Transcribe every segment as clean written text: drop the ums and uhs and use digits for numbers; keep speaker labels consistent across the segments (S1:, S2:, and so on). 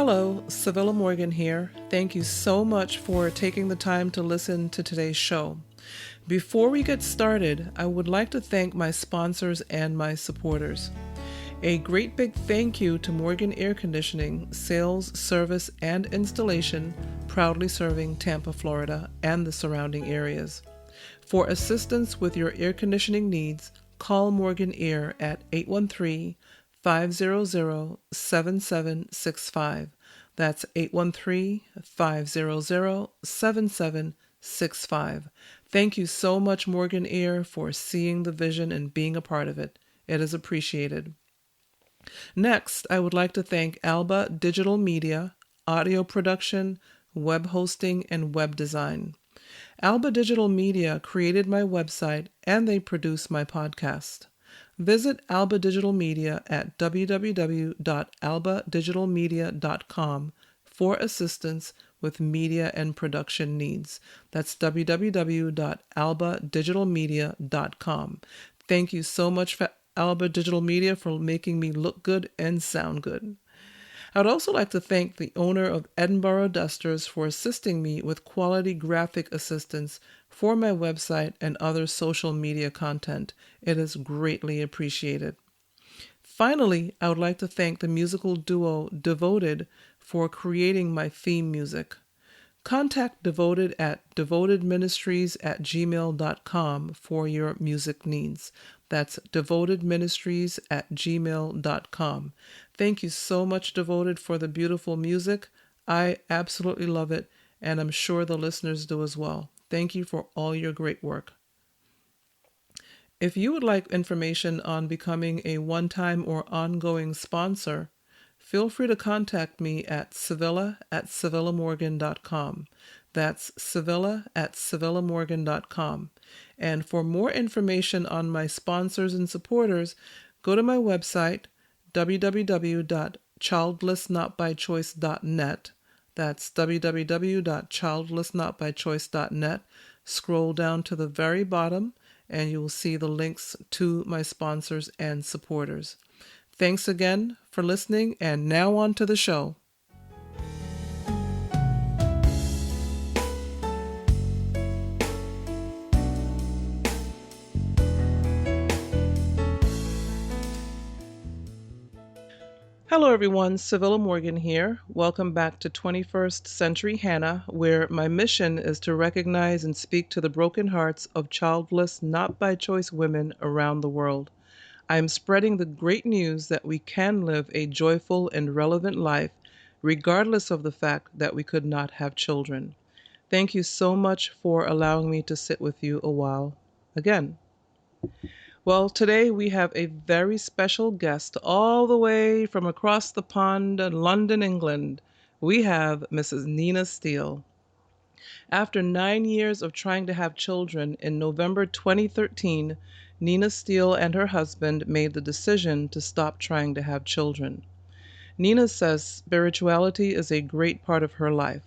S1: Hello, Sevilla Morgan here. Thank you so much for taking the time to listen to today's show. Before we get started, I would like to thank my sponsors and my supporters. A great big thank you to Morgan Air Conditioning, sales, service, and installation, proudly serving Tampa, Florida, and the surrounding areas. For assistance with your air conditioning needs, call Morgan Air at 813-500-7765. That's 813-500-7765. Thank you so much, Morgan Air, for seeing the vision and being a part of it. It is appreciated. Next, I would like to thank Alba Digital Media, audio production, web hosting, and web design. Alba Digital Media created my website and they produce my podcast. Visit Alba Digital Media at www.albadigitalmedia.com for assistance with media and production needs. That's www.albadigitalmedia.com. Thank you so much for Alba Digital Media for making me look good and sound good. I would also like to thank the owner of Edinburgh Dusters for assisting me with quality graphic assistance for my website and other social media content. It is greatly appreciated. Finally, I would like to thank the musical duo Devoted for creating my theme music. Contact Devoted at devotedministries@gmail.com for your music needs. That's devotedministries@gmail.com. Thank you so much, Devoted, for the beautiful music. I absolutely love it, and I'm sure the listeners do as well. Thank you for all your great work. If you would like information on becoming a one-time or ongoing sponsor, feel free to contact me at sevilla@sevillamorgan.com. That's sevilla@sevillamorgan.com. And for more information on my sponsors and supporters, go to my website, www.childlessnotbychoice.net. That's www.childlessnotbychoice.net. Scroll down to the very bottom, and you will see the links to my sponsors and supporters. Thanks again for listening, and now on to the show. Hello everyone, Sevilla Morgan here. Welcome back to 21st Century Hannah, where my mission is to recognize and speak to the broken hearts of childless, not by choice women around the world. I am spreading the great news that we can live a joyful and relevant life, regardless of the fact that we could not have children. Thank you so much for allowing me to sit with you a while again. Well, today we have a very special guest all the way from across the pond in London, England. We have Mrs. Nina Steele. After 9 years of trying to have children, in November 2013, Nina Steele and her husband made the decision to stop trying to have children. Nina says spirituality is a great part of her life,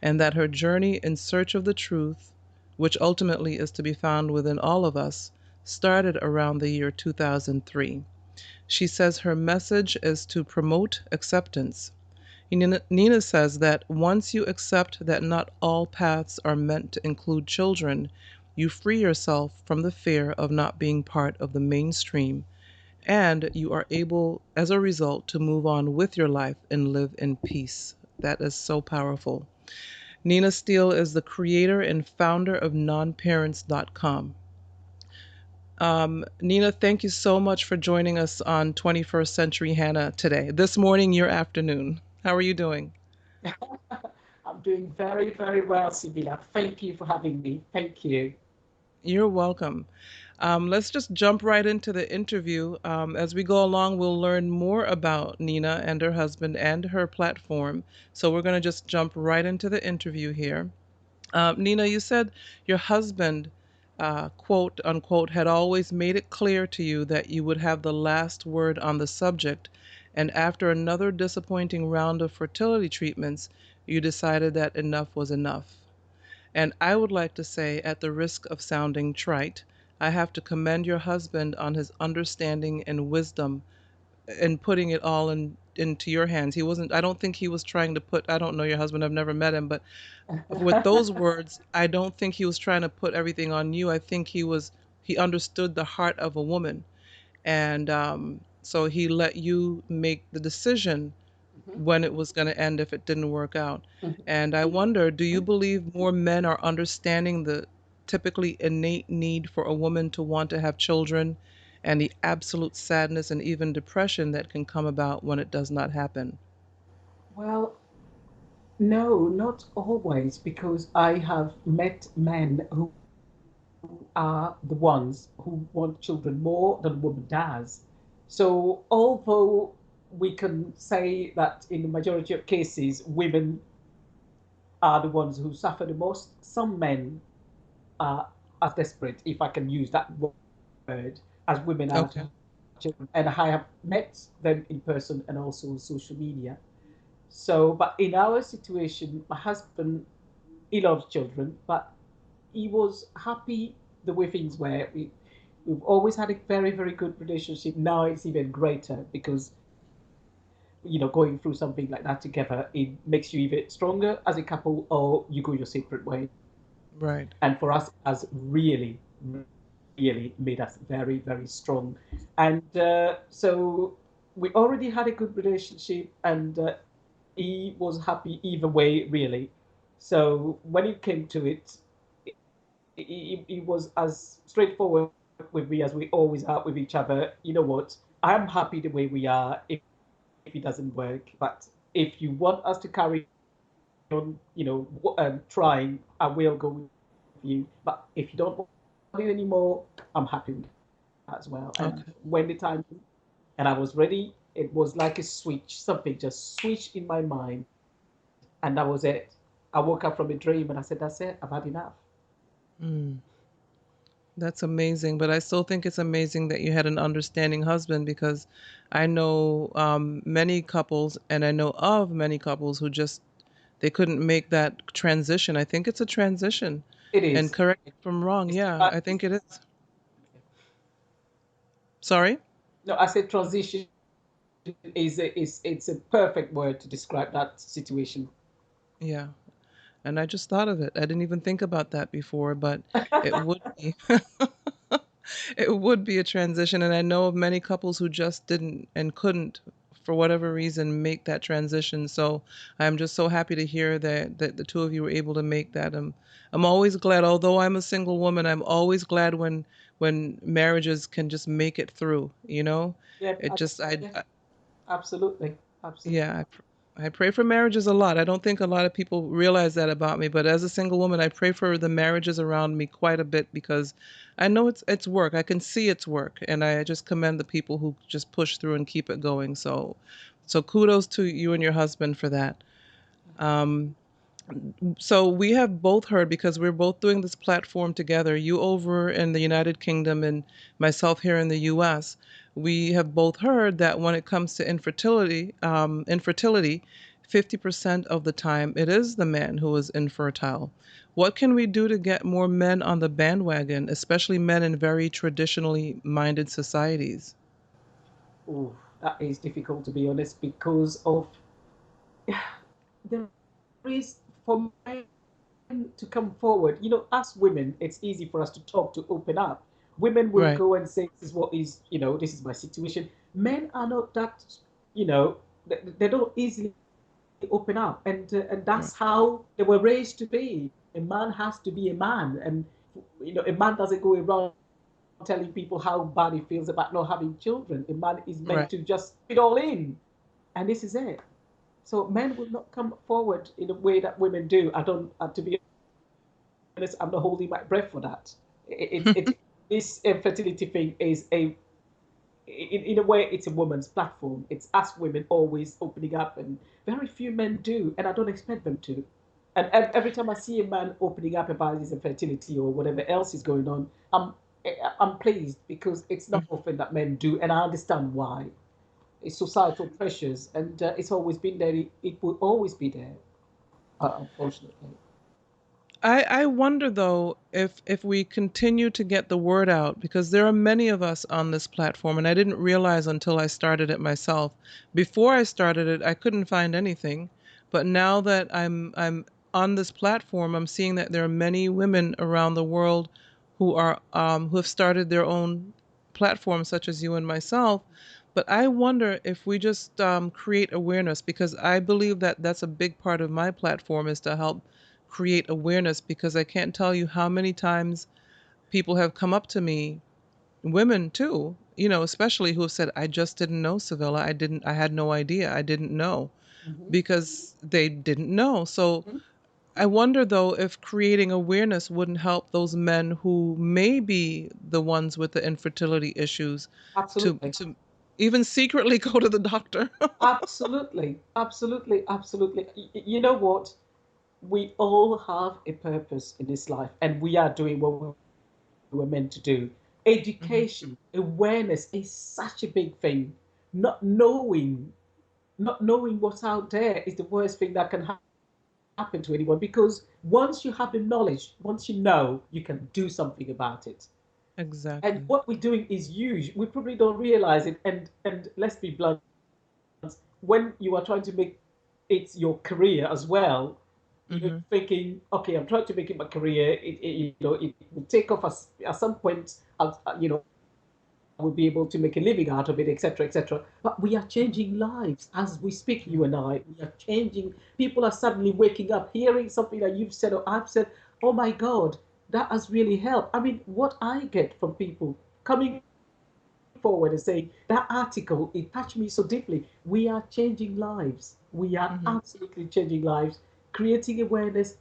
S1: and that her journey in search of the truth, which ultimately is to be found within all of us, started around the year 2003. She says her message is to promote acceptance. Nina says that once you accept that not all paths are meant to include children, you free yourself from the fear of not being part of the mainstream, and you are able, as a result, to move on with your life and live in peace. That is so powerful. Nina Steele is the creator and founder of nonparents.com. Nina, thank you so much for joining us on 21st Century Hannah today. This morning, your afternoon. How are you doing?
S2: I'm doing very, very well, Sibylla. Thank you for having me. Thank you.
S1: You're welcome. Let's just jump right into the interview. As we go along, we'll learn more about Nina and her husband and her platform. So we're going to just jump right into the interview here. Nina, you said your husband, quote unquote, had always made it clear to you that you would have the last word on the subject. And after another disappointing round of fertility treatments, you decided that enough was enough. And I would like to say, at the risk of sounding trite, I have to commend your husband on his understanding and wisdom in putting it all in into your hands. He wasn't, I don't think he was trying to put, I don't know your husband, I've never met him, but with those words, I don't think he was trying to put everything on you. I think he understood the heart of a woman. And so he let you make the decision when it was going to end if it didn't work out. And I wonder, do you believe more men are understanding the typically innate need for a woman to want to have children and the absolute sadness and even depression that can come about when it does not happen?
S2: Well, no, not always, because I have met men who are the ones who want children more than woman does. So, although we can say that in the majority of cases, women are the ones who suffer the most, some men are as desperate, if I can use that word, as women are to
S1: Okay.
S2: have children. And I have met them in person and also on social media. So, but in our situation, my husband, he loves children, but he was happy the way things were. We've always had a very, very good relationship. Now it's even greater because, going through something like that together, it makes you either stronger as a couple or you go your separate ways.
S1: Right.
S2: And for us, it has really, really made us very, very strong. And so we already had a good relationship, and he was happy either way, really. So when it came to it, he was as straightforward with me as we always are with each other. You know what? I'm happy the way we are if it doesn't work. But if you want us to carry on, trying, I will go with you. But if you don't want it anymore, I'm happy with that as well. And
S1: Okay.
S2: when the time came and I was ready, it was like a switch. Something just switched in my mind, and that was it. I woke up from a dream and I said, "That's it. I've had enough."
S1: Mm. That's amazing, but I still think it's amazing that you had an understanding husband because I know many couples, and I know of many couples who just they couldn't make that transition. I think it's a transition,
S2: It
S1: and
S2: is.
S1: correct me if I'm wrong.
S2: It's,
S1: Yeah, I think it is. Sorry?
S2: no, I said transition is it's a perfect word to describe that situation.
S1: Yeah, and I just thought of it. I didn't even think about that before, but it would be. It would be a transition, and I know of many couples who just didn't and couldn't, for whatever reason, make that transition. So I'm just so happy to hear that the two of you were able to make that. I'm always glad, although I'm a single woman, I'm always glad when marriages can just make it through. You know,
S2: Yeah,
S1: it just
S2: yeah, absolutely, absolutely.
S1: yeah, I pray for marriages a lot. I don't think a lot of people realize that about me, but as a single woman, I pray for the marriages around me quite a bit because I know it's work. I can see it's work, and I just commend the people who just push through and keep it going. So kudos to you and your husband for that. Um, so we have both heard because we're both doing this platform together. You over in the United Kingdom and myself here in the U.S. We have both heard that when it comes to infertility, 50% of the time it is the man who is infertile. What can we do to get more men on the bandwagon, especially men in very traditionally minded societies?
S2: Oh, that is difficult to be honest because of there is for men to come forward. As women, it's easy for us to talk, to open up. Women will
S1: Right,
S2: go and say, "This is what is, this is my situation." Men are not that, you know, they don't easily open up, and
S1: right,
S2: that's how they were raised to be. A man has to be a man, and a man doesn't go around telling people how bad he feels about not having children. A man is meant
S1: right.
S2: to just fit all in, and this is it. So men will not come forward in a way that women do. I don't, to be honest, I'm not holding my breath for that. This infertility thing is in a way, it's a woman's platform. It's us women always opening up, and very few men do, and I don't expect them to. And every time I see a man opening up about his infertility or whatever else is going on, I'm pleased because it's not often that men do, and I understand why. It's societal pressures, and it's always been there. It will always be there, unfortunately.
S1: I wonder though if we continue to get the word out, because there are many of us on this platform, and I didn't realize until I started it myself. Before I started it, I couldn't find anything, but now that I'm on this platform, I'm seeing that there are many women around the world who have started their own platforms, such as you and myself. But I wonder if we just create awareness, because I believe that that's a big part of my platform is to help create awareness, because I can't tell you how many times people have come up to me, women too, especially who have said, I just didn't know, Sevilla. I had no idea. I didn't know,
S2: Hmm.
S1: because they didn't know. So I wonder though if creating awareness wouldn't help those men who may be the ones with the infertility issues to
S2: Absolutely.
S1: to even secretly go to the doctor.
S2: Absolutely. Absolutely. Absolutely. You know what? We all have a purpose in this life, and we are doing what we were meant to do.
S1: Hmm.
S2: Education, awareness is such a big thing. Not knowing, not knowing what's out there is the worst thing that can happen to anyone, because once you have the knowledge, once you know, you can do something about it. And
S1: Exactly.
S2: what we're doing is huge. We probably don't realize it. And let's be blunt, when you are trying to make it your career as well, you're
S1: Hmm.
S2: thinking, okay, I'm trying to make it my career. It will take off at some point. We'll be able to make a living out of it, etc., etc. But we are changing lives as we speak. You and I, we are changing. People are suddenly waking up, hearing something that you've said or I've said. Oh my God, that has really helped. I mean, what I get from people coming forward and saying that article, it touched me so deeply. We are changing lives. We are
S1: Hmm.
S2: absolutely changing lives, creating awareness,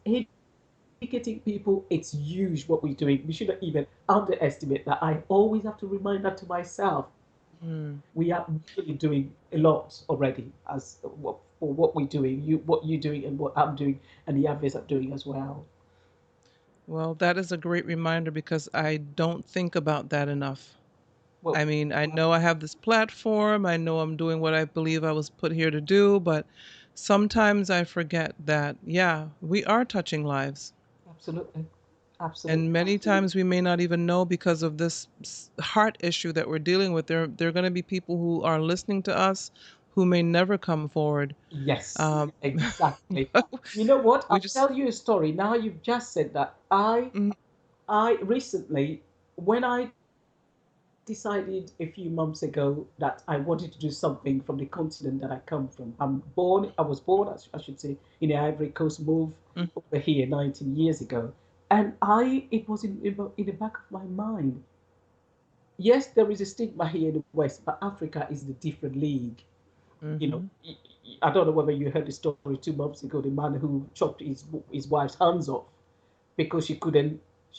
S2: educating people. It's huge what we're doing. We shouldn't even underestimate that. I always have to remind that to myself.
S1: Mm.
S2: We are really doing a lot already for what we're doing, what you're doing, and what I'm doing, and the others are doing as well.
S1: Well, that is a great reminder, because I don't think about that enough. I
S2: Well,
S1: mean, I know I have this platform, I know I'm doing what I believe I was put here to do, but sometimes I forget that, yeah, we are touching lives.
S2: absolutely,
S1: And
S2: absolutely.
S1: many times we may not even know, because of this heart issue that we're dealing with. There are going to be people who are listening to us who may never come forward.
S2: Yes,
S1: Um,
S2: exactly. You know what?
S1: we
S2: I'll
S1: just,
S2: tell you a story. Now you've just said that.
S1: mm,
S2: I recently, when I decided a few months ago that I wanted to do something from the continent that I come from. I was born, I should say, in the Ivory Coast, moved
S1: mm,
S2: over here 19 years ago. And it was in the back of my mind. Yes, there is a stigma here in the West, but Africa is the different league. You know,
S1: mm-hmm.
S2: I don't know whether you heard the story 2 months ago, the man who chopped his wife's hands off because she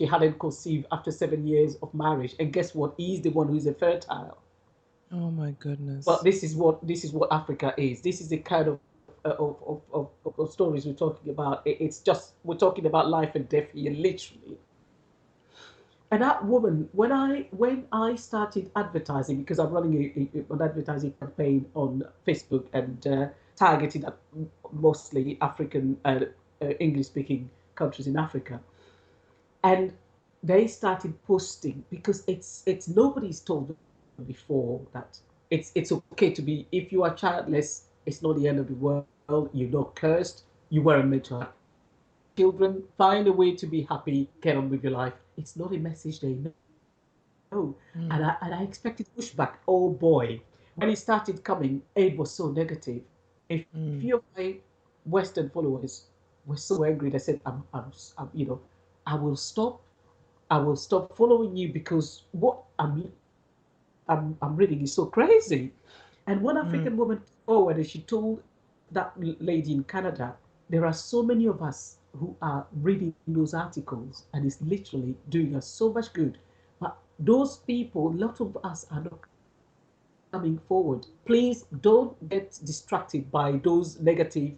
S2: hadn't conceived after 7 years of marriage. And guess what? He's the one who's infertile.
S1: Oh my
S2: But
S1: goodness.
S2: this is what Africa is. This is the kind of stories we're talking about. It's just we're talking about life and death here, literally. And that woman, when I started advertising, because I'm running an advertising campaign on Facebook and targeting at mostly African English speaking countries in Africa, and they started posting because it's nobody's told them before that it's okay to be, if you are childless, it's not the end of the world. You're not cursed. You weren't meant to have children. Find a way to be happy. Get on with your life. It's not a message they know.
S1: Mm,
S2: And I expected pushback. Oh boy, when it started coming, it was so negative. If
S1: mm,
S2: few of my Western followers were so angry, they said, I'm I will stop. I will stop following you because what I'm reading is so crazy. And one
S1: mm.
S2: African woman came forward and she told that lady in Canada, there are so many of us who are reading those articles and it's literally doing us so much good. But those people, a lot of us are not coming forward. Please don't get distracted by those negative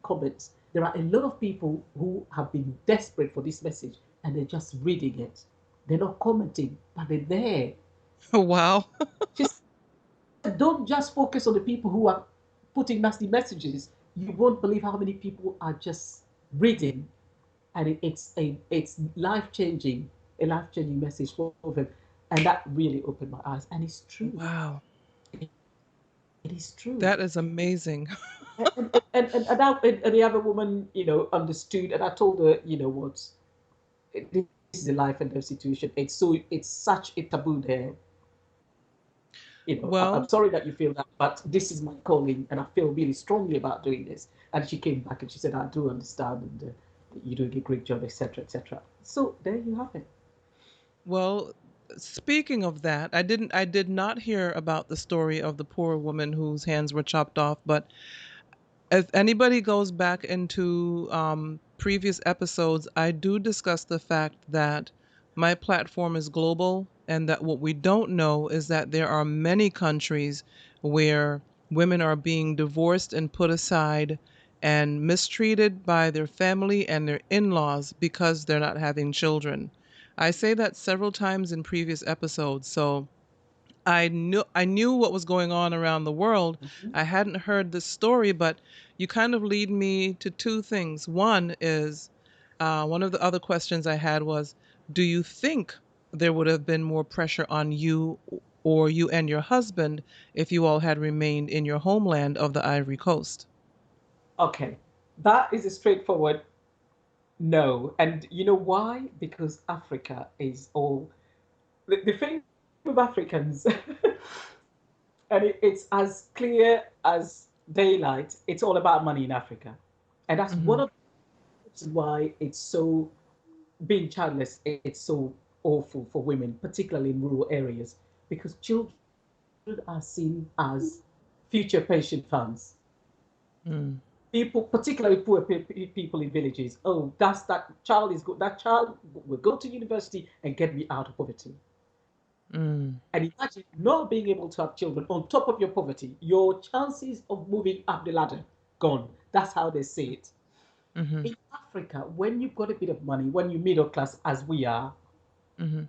S2: comments. There are a lot of people who have been desperate for this message and they're just reading it. They're not commenting, but they're there.
S1: Wow.
S2: She said, don't just focus on the people who are putting nasty messages. You won't believe how many people are just reading. and it's life changing message for them, and that really opened my eyes. And it's true.
S1: Wow.
S2: It is true.
S1: That is amazing.
S2: And the other woman, understood, and I told her, what, this is a life and death situation. It's such a taboo there. I'm
S1: Well,
S2: sorry that you feel that, but this is my calling, and I feel really strongly about doing this. And she came back and she said, I do understand, and you're doing a great job, etc., etc. So there you have it.
S1: well, speaking of that, I did not hear about the story of the poor woman whose hands were chopped off, but if anybody goes back into previous episodes, I do discuss the fact that my platform is global, and that what we don't know is that there are many countries where women are being divorced and put aside and mistreated by their family and their in laws because they're not having children. I say that several times in previous episodes. So I knew what was going on around the world.
S2: Mhm.
S1: I hadn't heard this story, but you kind of lead me to two things. One is one of the other questions I had was, do you think there would have been more pressure on you or you and your husband if you all had remained in your homeland of the Ivory Coast?
S2: Okay, that is a straightforward no. And you know why? Because Africa is all the thing with Africans, and it's as clear as daylight. It's all about money in Africa, and that's one
S1: Hmm.
S2: of the reasons why it's so being childless. It's so awful for women, particularly in rural areas, because children are seen as future pension funds.
S1: Mm,
S2: People, particularly poor people in villages, oh, that child is good. That child will go to university and get me out of poverty.
S1: mm,
S2: And imagine not being able to have children on top of your poverty. Your chances of moving up the ladder gone. That's how they say it.
S1: hmm,
S2: In Africa, when you've got a bit of money, when you're middle class as we are,
S1: hmm,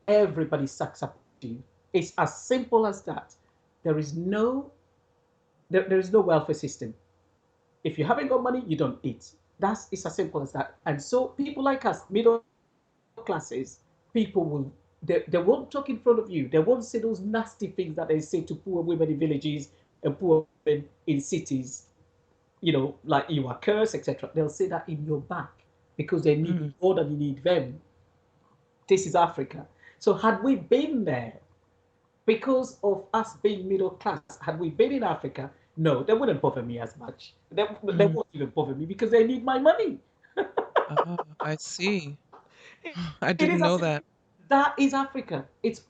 S2: everybody sucks up to you. It's as simple as that. There is no there is no welfare system. If you haven't got money, you don't eat. That's It's as simple as that. And so people like us, middle classes, people will they won't talk in front of you. They won't say those nasty things that they say to poor women in villages and poor women in cities, like you are cursed, etc. They'll say that in your back because they need you
S1: mm,
S2: more than you need them. This is Africa. So had we been there, because of us being middle class, had we been in Africa, no, they wouldn't bother me as much. They
S1: mm.
S2: won't even bother me because they need my money.
S1: Ah, I see. I
S2: It
S1: didn't
S2: is
S1: know
S2: as
S1: that.
S2: that is Africa. It's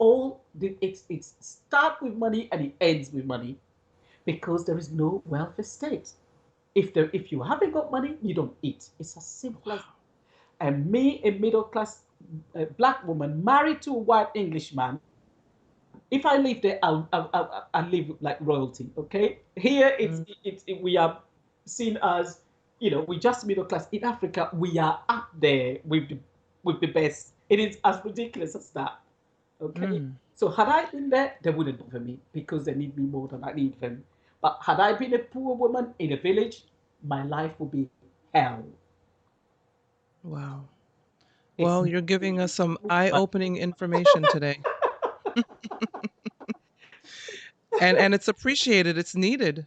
S2: start with money and it ends with money because there is no welfare state. If you haven't got money, you don't eat. It's as simple as. And me, a middle class black woman married to a white Englishman, if I live there, I'll live like royalty. Okay, here
S1: Mm,
S2: we are seen as, we just middle class. In Africa, we are up there with the best. It is as ridiculous as that. Okay,
S1: mm.
S2: so had I been there, they wouldn't bother me because they need me more than I need them. But had I been a poor woman in a village, my life would be hell.
S1: Wow.
S2: It's
S1: Well, you're giving us some
S2: but
S1: eye-opening information today. And it's appreciated, it's needed.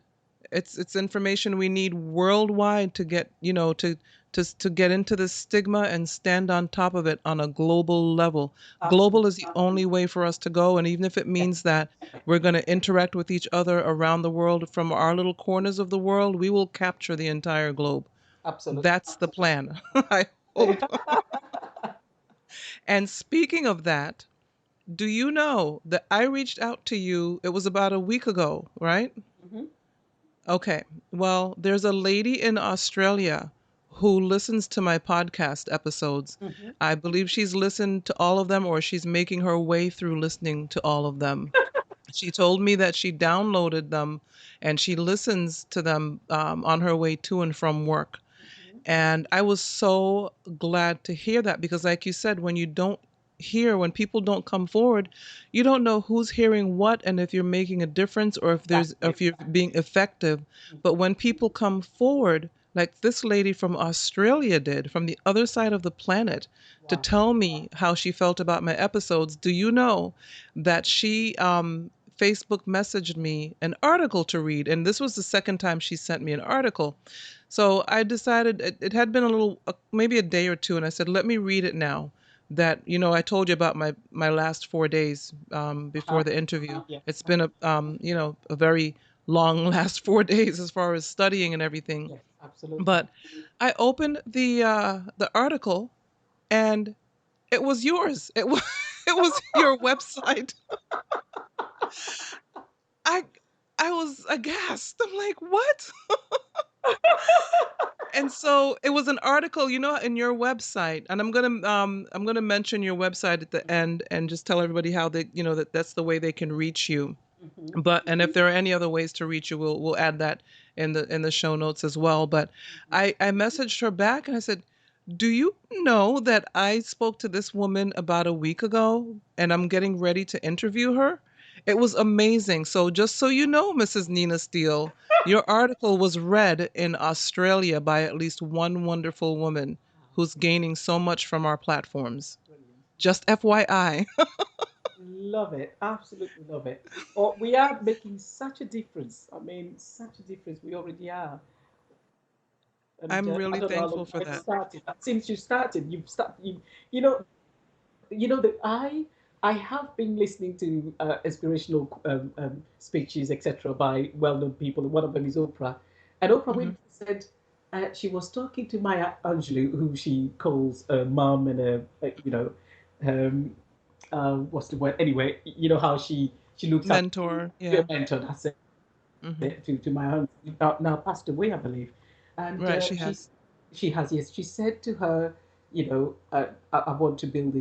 S1: It's information we need worldwide to get, to get into this stigma and stand on top of it on a global level. Global
S2: absolutely,
S1: is the only way for us to go, and even if it
S2: yeah,
S1: means that we're going to interact with each other around the world from our little corners of the world, we will capture the entire globe.
S2: absolutely.
S1: That's the plan. I hope. And speaking of that, do you know that I reached out to you? It was about a week ago, right?
S2: Mhm,
S1: Okay. Well, there's a lady in Australia who listens to my podcast episodes.
S2: mhm.
S1: I believe she's listened to all of them or she's making her way through listening to all of them. She told me that she downloaded them and she listens to them on her way to and from work.
S2: Mhm.
S1: And I was so glad to hear that because, like you said, when people don't come forward, you don't know who's hearing what and if you're making a difference or if
S2: Exactly.
S1: you're being effective. But when people come forward, like this lady from Australia did, from the other side of the planet, to
S2: Wow.
S1: tell me how she felt about my episodes. Do you know that she Facebook messaged me an article to read, and this was the second time she sent me an article. So I decided it had been a little, maybe a day or two, and I said, let me read it now. That, I told you about my last 4 days before
S2: Uh-huh.
S1: the interview.
S2: Yes.
S1: It's been a very long last 4 days as far as studying and everything.
S2: Yes. Absolutely.
S1: But I opened the article, and it was yours. It was it was your website. I I was aghast. I'm like, what? And so it was an article, in your website, and I'm gonna mention your website at the end and just tell everybody how that's the way they can reach you.
S2: Mm-hmm.
S1: But and if there are any other ways to reach you, we'll add that in the show notes as well. But
S2: Mm-hmm.
S1: I messaged her back and I said, "Do you know that I spoke to this woman about a week ago and I'm getting ready to interview her?" It was amazing. So just so you know, Mrs. Nina Steele, your article was read in Australia by at least one wonderful woman
S2: Wow.
S1: who's gaining so much from our platforms.
S2: Brilliant.
S1: Just FYI.
S2: Love it. Absolutely love it. Oh, we are making such a difference. I mean, such a difference. We already are. And
S1: I'm
S2: I
S1: really
S2: don't know how
S1: thankful
S2: long
S1: for
S2: it
S1: that.
S2: started. Since you started, you've started. You know, that I have been listening to inspirational speeches, etc., by well-known people. One of them is Oprah, and Oprah
S1: Hmm.
S2: Winfrey said she was talking to Maya Angelou, who she calls a mom and um, what's the word? Anyway, you know how she looks up
S1: Mentor,
S2: to a
S1: yeah.
S2: mentor. That's
S1: Hmm.
S2: it, to my aunt, now passed away, I believe, and
S1: Right, she has.
S2: she has, yes. She said to her, I want to build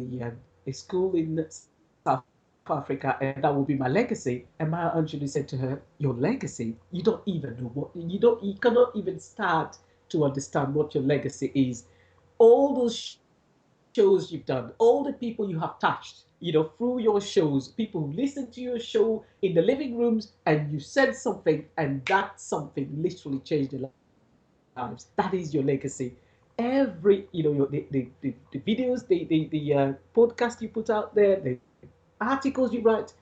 S2: a school in South Africa, and that will be my legacy. And Maya Angelou said to her, "Your legacy? You don't even know what you cannot even start to understand what your legacy is. All those shows you've done, all the people you have touched, through your shows, people who listen to your show in the living rooms, and you said something, and that something literally changed their lives. That is your legacy. Every, the videos, the podcast you put out there, the articles you write,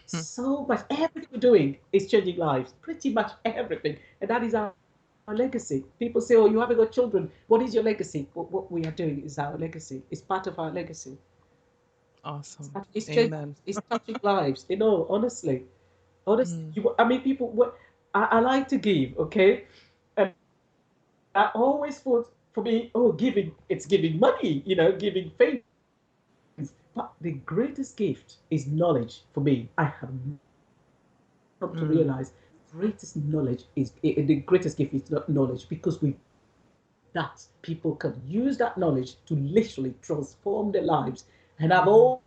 S2: so much, everything you're doing is changing lives, pretty much everything. And that is our legacy. People say, "Oh, you haven't got children. What is your legacy?" What we are doing is our legacy. It's part of our legacy.
S1: Awesome.
S2: It's changing.
S1: Amen.
S2: It's touching lives. Honestly,
S1: Mm,
S2: I mean, people. What I like to give, okay, and I always thought for me, oh, giving, it's giving money, giving things. But the greatest gift is knowledge for me. I have come to
S1: mm,
S2: realize the greatest gift is not knowledge, because with that, people can use that knowledge to literally transform their lives and have
S1: mhm,
S2: all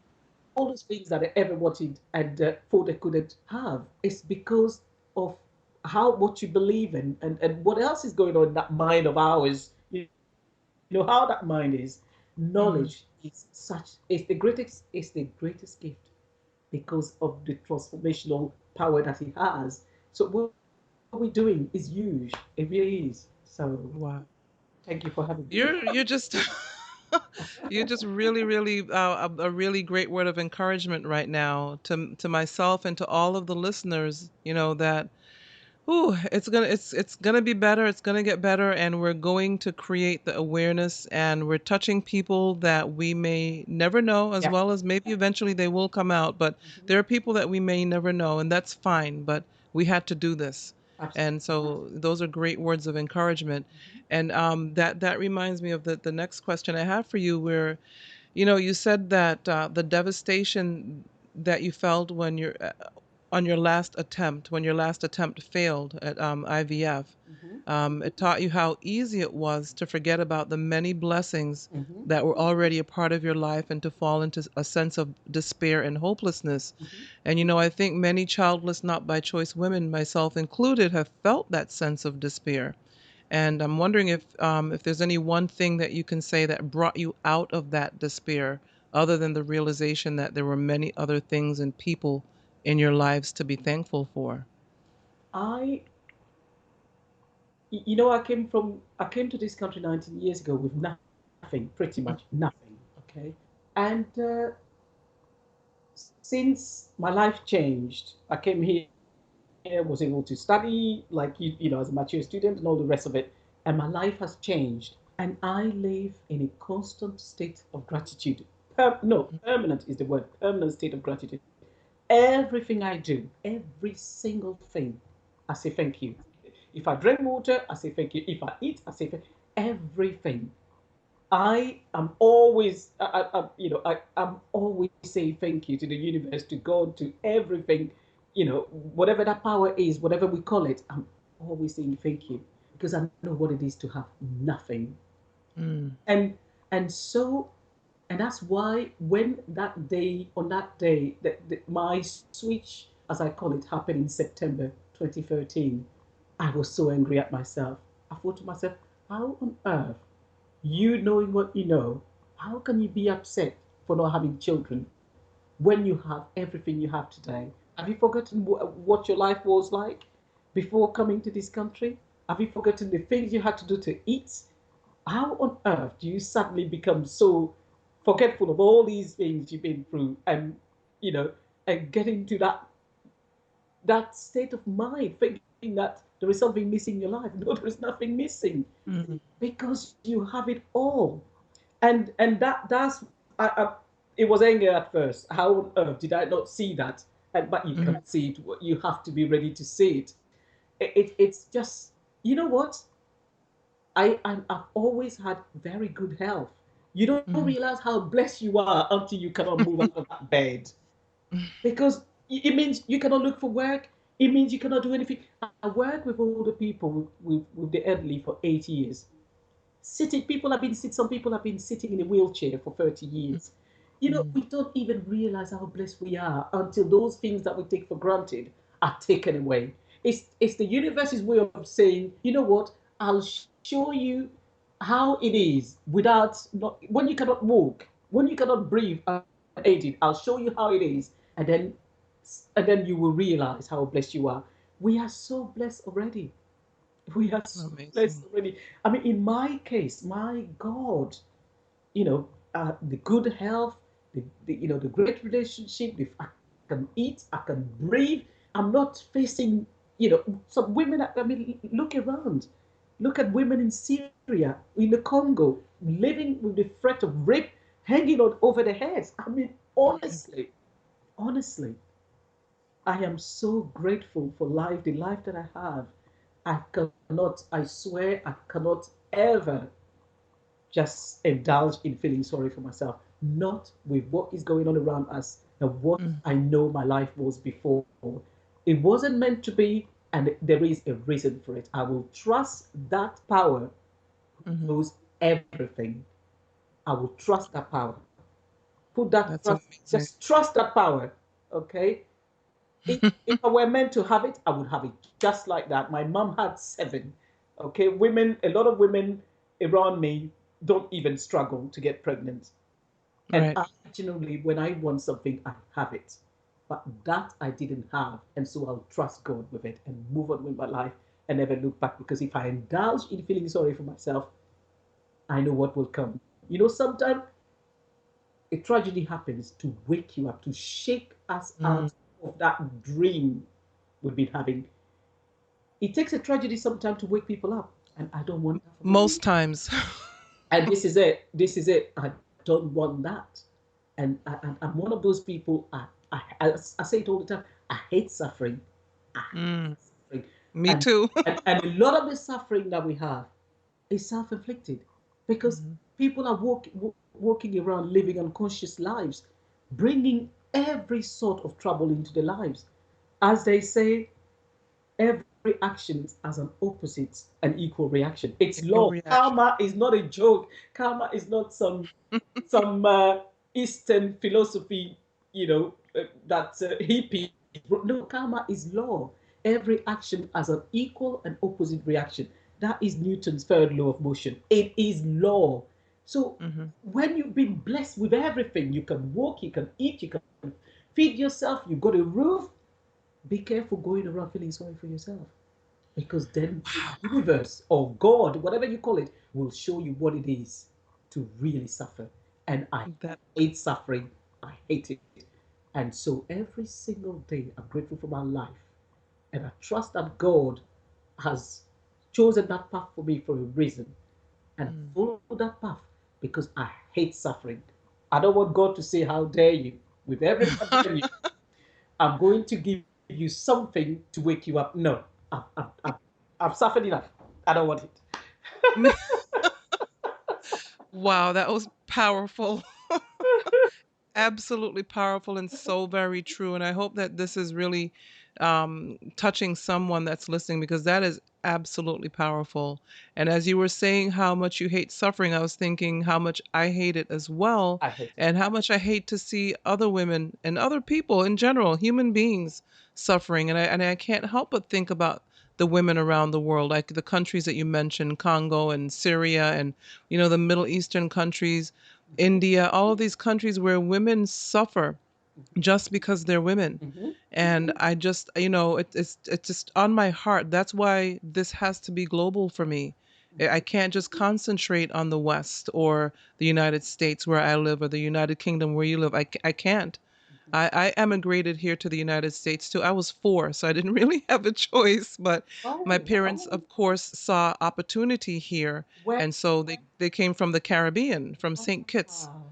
S2: those things that they ever wanted and thought they couldn't have. It's because of how what you believe in, and what else is going on in that mind of ours. You know how that mind is.
S1: mhm.
S2: Knowledge is such. It's the greatest. It's the greatest gift because of the transformational power that it has. So what we're doing is huge. It really is. So
S1: Wow.
S2: thank you for having me.
S1: You're just you're just really, really a really great word of encouragement right now to myself and to all of the listeners, that ooh, it's gonna be better. It's gonna get better, and we're going to create the awareness, and we're touching people that we may never know, as
S2: Yeah.
S1: well as maybe eventually they will come out. But
S2: Mm-hmm.
S1: there are people that we may never know, and that's fine. But we had to do this, and
S2: Absolutely.
S1: so those are great words of encouragement.
S2: Mm-hmm.
S1: And that reminds me of the next question I have for you, where you said that the devastation that you felt on your last attempt, when your last attempt failed at IVF,
S2: Mm-hmm.
S1: it taught you how easy it was to forget about the many blessings
S2: Mm-hmm.
S1: that were already a part of your life and to fall into a sense of despair and hopelessness.
S2: Mm-hmm.
S1: And I think many childless, not by choice women, myself included, have felt that sense of despair. And I'm wondering if there's any one thing that you can say that brought you out of that despair, other than the realization that there were many other things and people in your lives to be thankful for.
S2: I you know, I came to this country 19 years ago with nothing, pretty much nothing. Okay, and since my life changed, I came here, was able to study like you know, as a mature student and all the rest of it, and my life has changed, and I live in a constant state of gratitude. No, permanent is the word. Permanent state of gratitude. Everything I do, every single thing, I say thank you. If I drink water, I say thank you. If I eat, I say thank you. Everything. I am always, I'm always saying thank you to the universe, to God, to everything, you know, whatever that power is, whatever we call it. I'm always saying thank you because I know what it is to have nothing.
S1: Mm.
S2: And and so and that's why when that day on that day my switch, as I call it, happened in September 2013, I was so angry at myself. I thought to myself, how on earth, you knowing what you know, how can you be upset for not having children when you have everything you have today? Have you forgotten what your life was like before coming to this country? Have you forgotten the things you had to do to eat? How on earth do you suddenly become so forgetful of all these things you've been through, and you know, and get into that state of mind thinking that there is something missing in your life? No, there is nothing missing
S1: Mm.
S2: because you have it all. And that's I, it was anger at first. How on earth did I not see that? But you
S1: Mm.
S2: can see it. You have to be ready to see it. It's just, you know what, I've always had very good health. You don't
S1: Mm.
S2: realize how blessed you are until you cannot move out of that bed, because it means you cannot look for work. It means you cannot do anything. I work with older people, with the elderly for 8 years. Sitting, people have been sit. Some people have been sitting in a wheelchair for 30 years. You know,
S1: Mm.
S2: we don't even realize how blessed we are until those things that we take for granted are taken away. It's the universe's way of saying, you know what? I'll show you how it is without not, when you cannot walk, when you cannot breathe unaided. I'll show you how it is, and then you will realize how blessed you are. We are so blessed already. We are so blessed
S1: Amazing.
S2: already. I mean, in my case, my God, you know, the good health, you know, the great relationship. If I can eat, I can breathe. I'm not facing, you know, some women. I mean, look around. Look at women in Syria, in the Congo, living with the threat of rape hanging on over their heads. I mean,
S1: Right.
S2: honestly, I am so grateful for life, the life that I have. I swear, I cannot ever just indulge in feeling sorry for myself. Not with what is going on around us and what
S1: Mm.
S2: I know my life was before. It wasn't meant to be, and there is a reason for it. I will trust that power who
S1: Hmm.
S2: knows everything. I will trust that power. Put that
S1: That's
S2: trust,
S1: amazing.
S2: just trust that power. Okay? If I were meant to have it, I would have it just like that. My mom had seven. Okay, women, a lot of women around me don't even struggle to get pregnant. And
S1: Right.
S2: I generally, when I want something, I have it. But that I didn't have. And so I'll trust God with it and move on with my life and never look back. Because if I indulge in feeling sorry for myself, I know what will come. You know, sometimes a tragedy happens to wake you up, to shake us
S1: Mm.
S2: out of that dream we've been having. It takes a tragedy sometimes to wake people up, and I don't want that for my
S1: Most
S2: life.
S1: times.
S2: And this is it. This is it. I don't want that. And I'm one of those people. I say it all the time. I hate suffering. I
S1: Mm.
S2: hate suffering,
S1: Me
S2: and
S1: too.
S2: and a lot of the suffering that we have is self-inflicted because
S1: Mhm.
S2: people are walking around living unconscious lives, bringing every sort of trouble into their lives. As they say, every action has an opposite and equal reaction. It's
S1: Equal
S2: law.
S1: reaction.
S2: Karma is not a joke. Karma is not some Eastern philosophy, you know, that hippies. No, karma is law. Every action has an equal and opposite reaction. That is Newton's third law of motion. It is law. So
S1: Hmm.
S2: when you've been blessed with everything, you can walk, you can eat, you can feed yourself, you've got a roof, be careful going around feeling sorry for yourself. because then the
S1: Wow.
S2: universe or God, whatever you call it, will show you what it is to really suffer. And I
S1: That
S2: hate suffering. I hate it. And so every single day, I'm grateful for my life. And I trust that God has chosen that path for me for a reason. And I
S1: mm.
S2: follow that path because I hate suffering. I don't want God to say, "How dare you?" With everything I've given you, I'm going to give you something to wake you up. No, I've suffered enough. I don't want it.
S1: Wow, that was powerful. Absolutely powerful and so very true. And I hope that this is really touching someone that's listening because that is absolutely powerful. And as you were saying how much you hate suffering, I was thinking how much I hate it as well,
S2: I hate it.
S1: and how much I hate to see other women and other people in general, human beings, suffering. And I can't help but think about the women around the world, like the countries that you mentioned, Congo and Syria, and the Middle Eastern countries,
S2: Mm-hmm.
S1: India, all of these countries where women suffer just because they're women.
S2: Mm-hmm.
S1: And I just, it's just on my heart. That's why this has to be global for me. I can't just concentrate on the West or the United States where I live or the United Kingdom where you live. I can't.
S2: Mm-hmm.
S1: I emigrated here to the United States too. I was 4, so I didn't really have a choice. But my
S2: Oh,
S1: parents, of course, saw opportunity here,
S2: where?
S1: and so they came from the Caribbean, from
S2: Oh,
S1: St. Kitts.
S2: wow.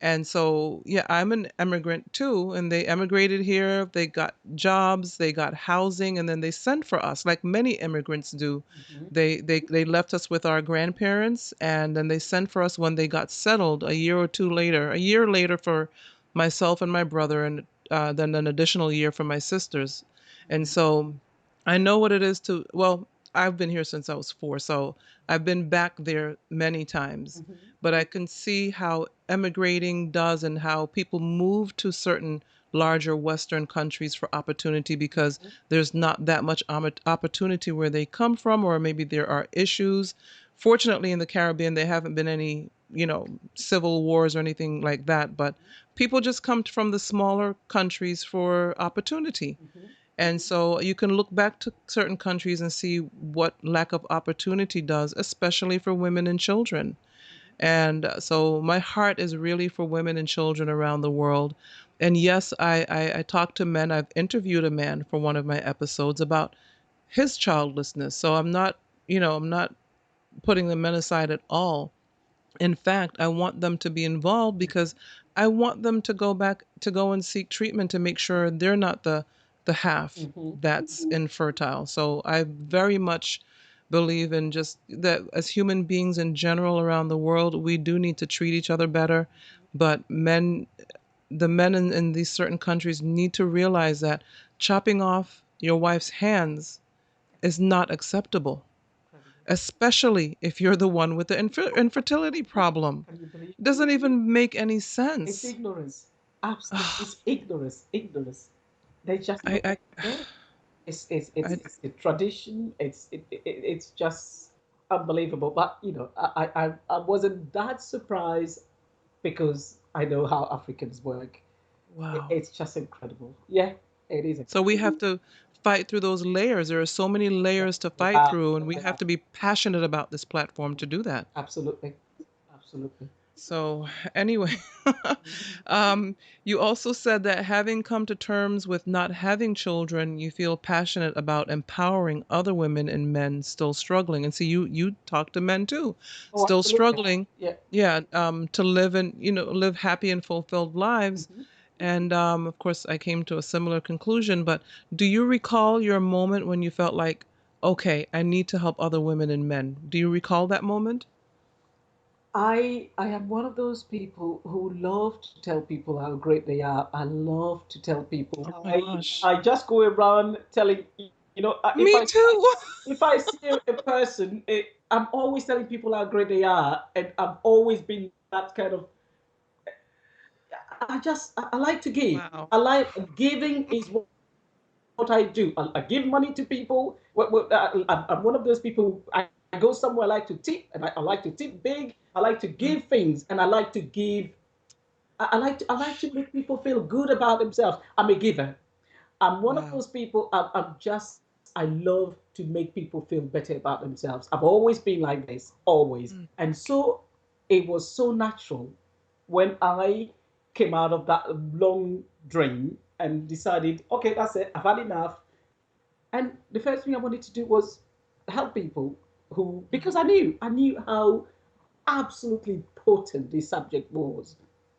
S1: And so, yeah, I'm an immigrant too. And they emigrated here. They got jobs, they got housing, and then they sent for us, like many immigrants do.
S2: Mm-hmm.
S1: They left us with our grandparents, and then they sent for us when they got settled a year or two later. A year later for myself and my brother, and then an additional year for my sisters. And so I know what it is to, well, I've been here since I was 4, so I've been back there many times,
S2: Mm-hmm.
S1: but I can see how emigrating does and how people move to certain larger Western countries for opportunity because
S2: Mm-hmm.
S1: there's not that much opportunity where they come from, or maybe there are issues. Fortunately, in the Caribbean, there haven't been any, civil wars or anything like that, but people just come from the smaller countries for opportunity.
S2: Mm-hmm.
S1: And so you can look back to certain countries and see what lack of opportunity does, especially for women and children. And so my heart is really for women and children around the world. And yes, I talk to men. I've interviewed a man for one of my episodes about his childlessness. So I'm not putting the men aside at all. In fact, I want them to be involved because I want them to go and seek treatment to make sure they're not the half
S2: Mm-hmm.
S1: that's infertile. So I very much believe in just that as human beings in general around the world, we do need to treat each other better. But the men in these certain countries need to realize that chopping off your wife's hands is not acceptable,
S2: Incredible.
S1: especially if you're the one with the infertility problem.
S2: Can you believe?
S1: It doesn't even make any
S2: It's
S1: sense.
S2: ignorance. Absolutely, it's ignorance. Ignorance. They just
S1: I,
S2: don't
S1: I,
S2: know. It's
S1: I,
S2: it's a tradition. It's just unbelievable. But I wasn't that surprised because I know how Africans work.
S1: wow.
S2: It's just incredible. Yeah, it is
S1: So we
S2: incredible.
S1: have to fight through those layers. There are so many
S2: Yeah.
S1: layers to fight
S2: Wow.
S1: through, and we have to be passionate about this platform to do that.
S2: Absolutely. Absolutely.
S1: So, anyway,
S2: Mhm.
S1: you also said that having come to terms with not having children, you feel passionate about empowering other women and men still struggling. And see, you talk to men too,
S2: Oh,
S1: still
S2: absolutely.
S1: struggling,
S2: Yeah.
S1: yeah, to live and live happy and fulfilled lives.
S2: Hmm.
S1: And of course, I came to a similar conclusion. But do you recall your moment when you felt like, okay, I need to help other women and men? Do you recall that moment?
S2: I am one of those people who love to tell people how great they are. I love to tell people.
S1: Oh my
S2: I
S1: gosh.
S2: I just go around telling
S1: Me too.
S2: if I see a person, I'm always telling people how great they are, and I've always been that kind of. I like to give.
S1: Wow.
S2: I like giving is what I do. I give money to people. I'm one of those people. I go somewhere, I like to tip, and I like to tip big. I like to give
S1: Mm.
S2: things, and I like to give. I like to make people feel good about themselves. I'm a giver. I'm one of
S1: Wow.
S2: those people. I'm just I love to make people feel better about themselves. I've always been like this, always.
S1: Mm,
S2: And so it was so natural when I came out of that long drain and decided, okay, that's it, I've had enough. And the first thing I wanted to do was help people who,
S1: mhm,
S2: because I knew how absolutely potent this subject was.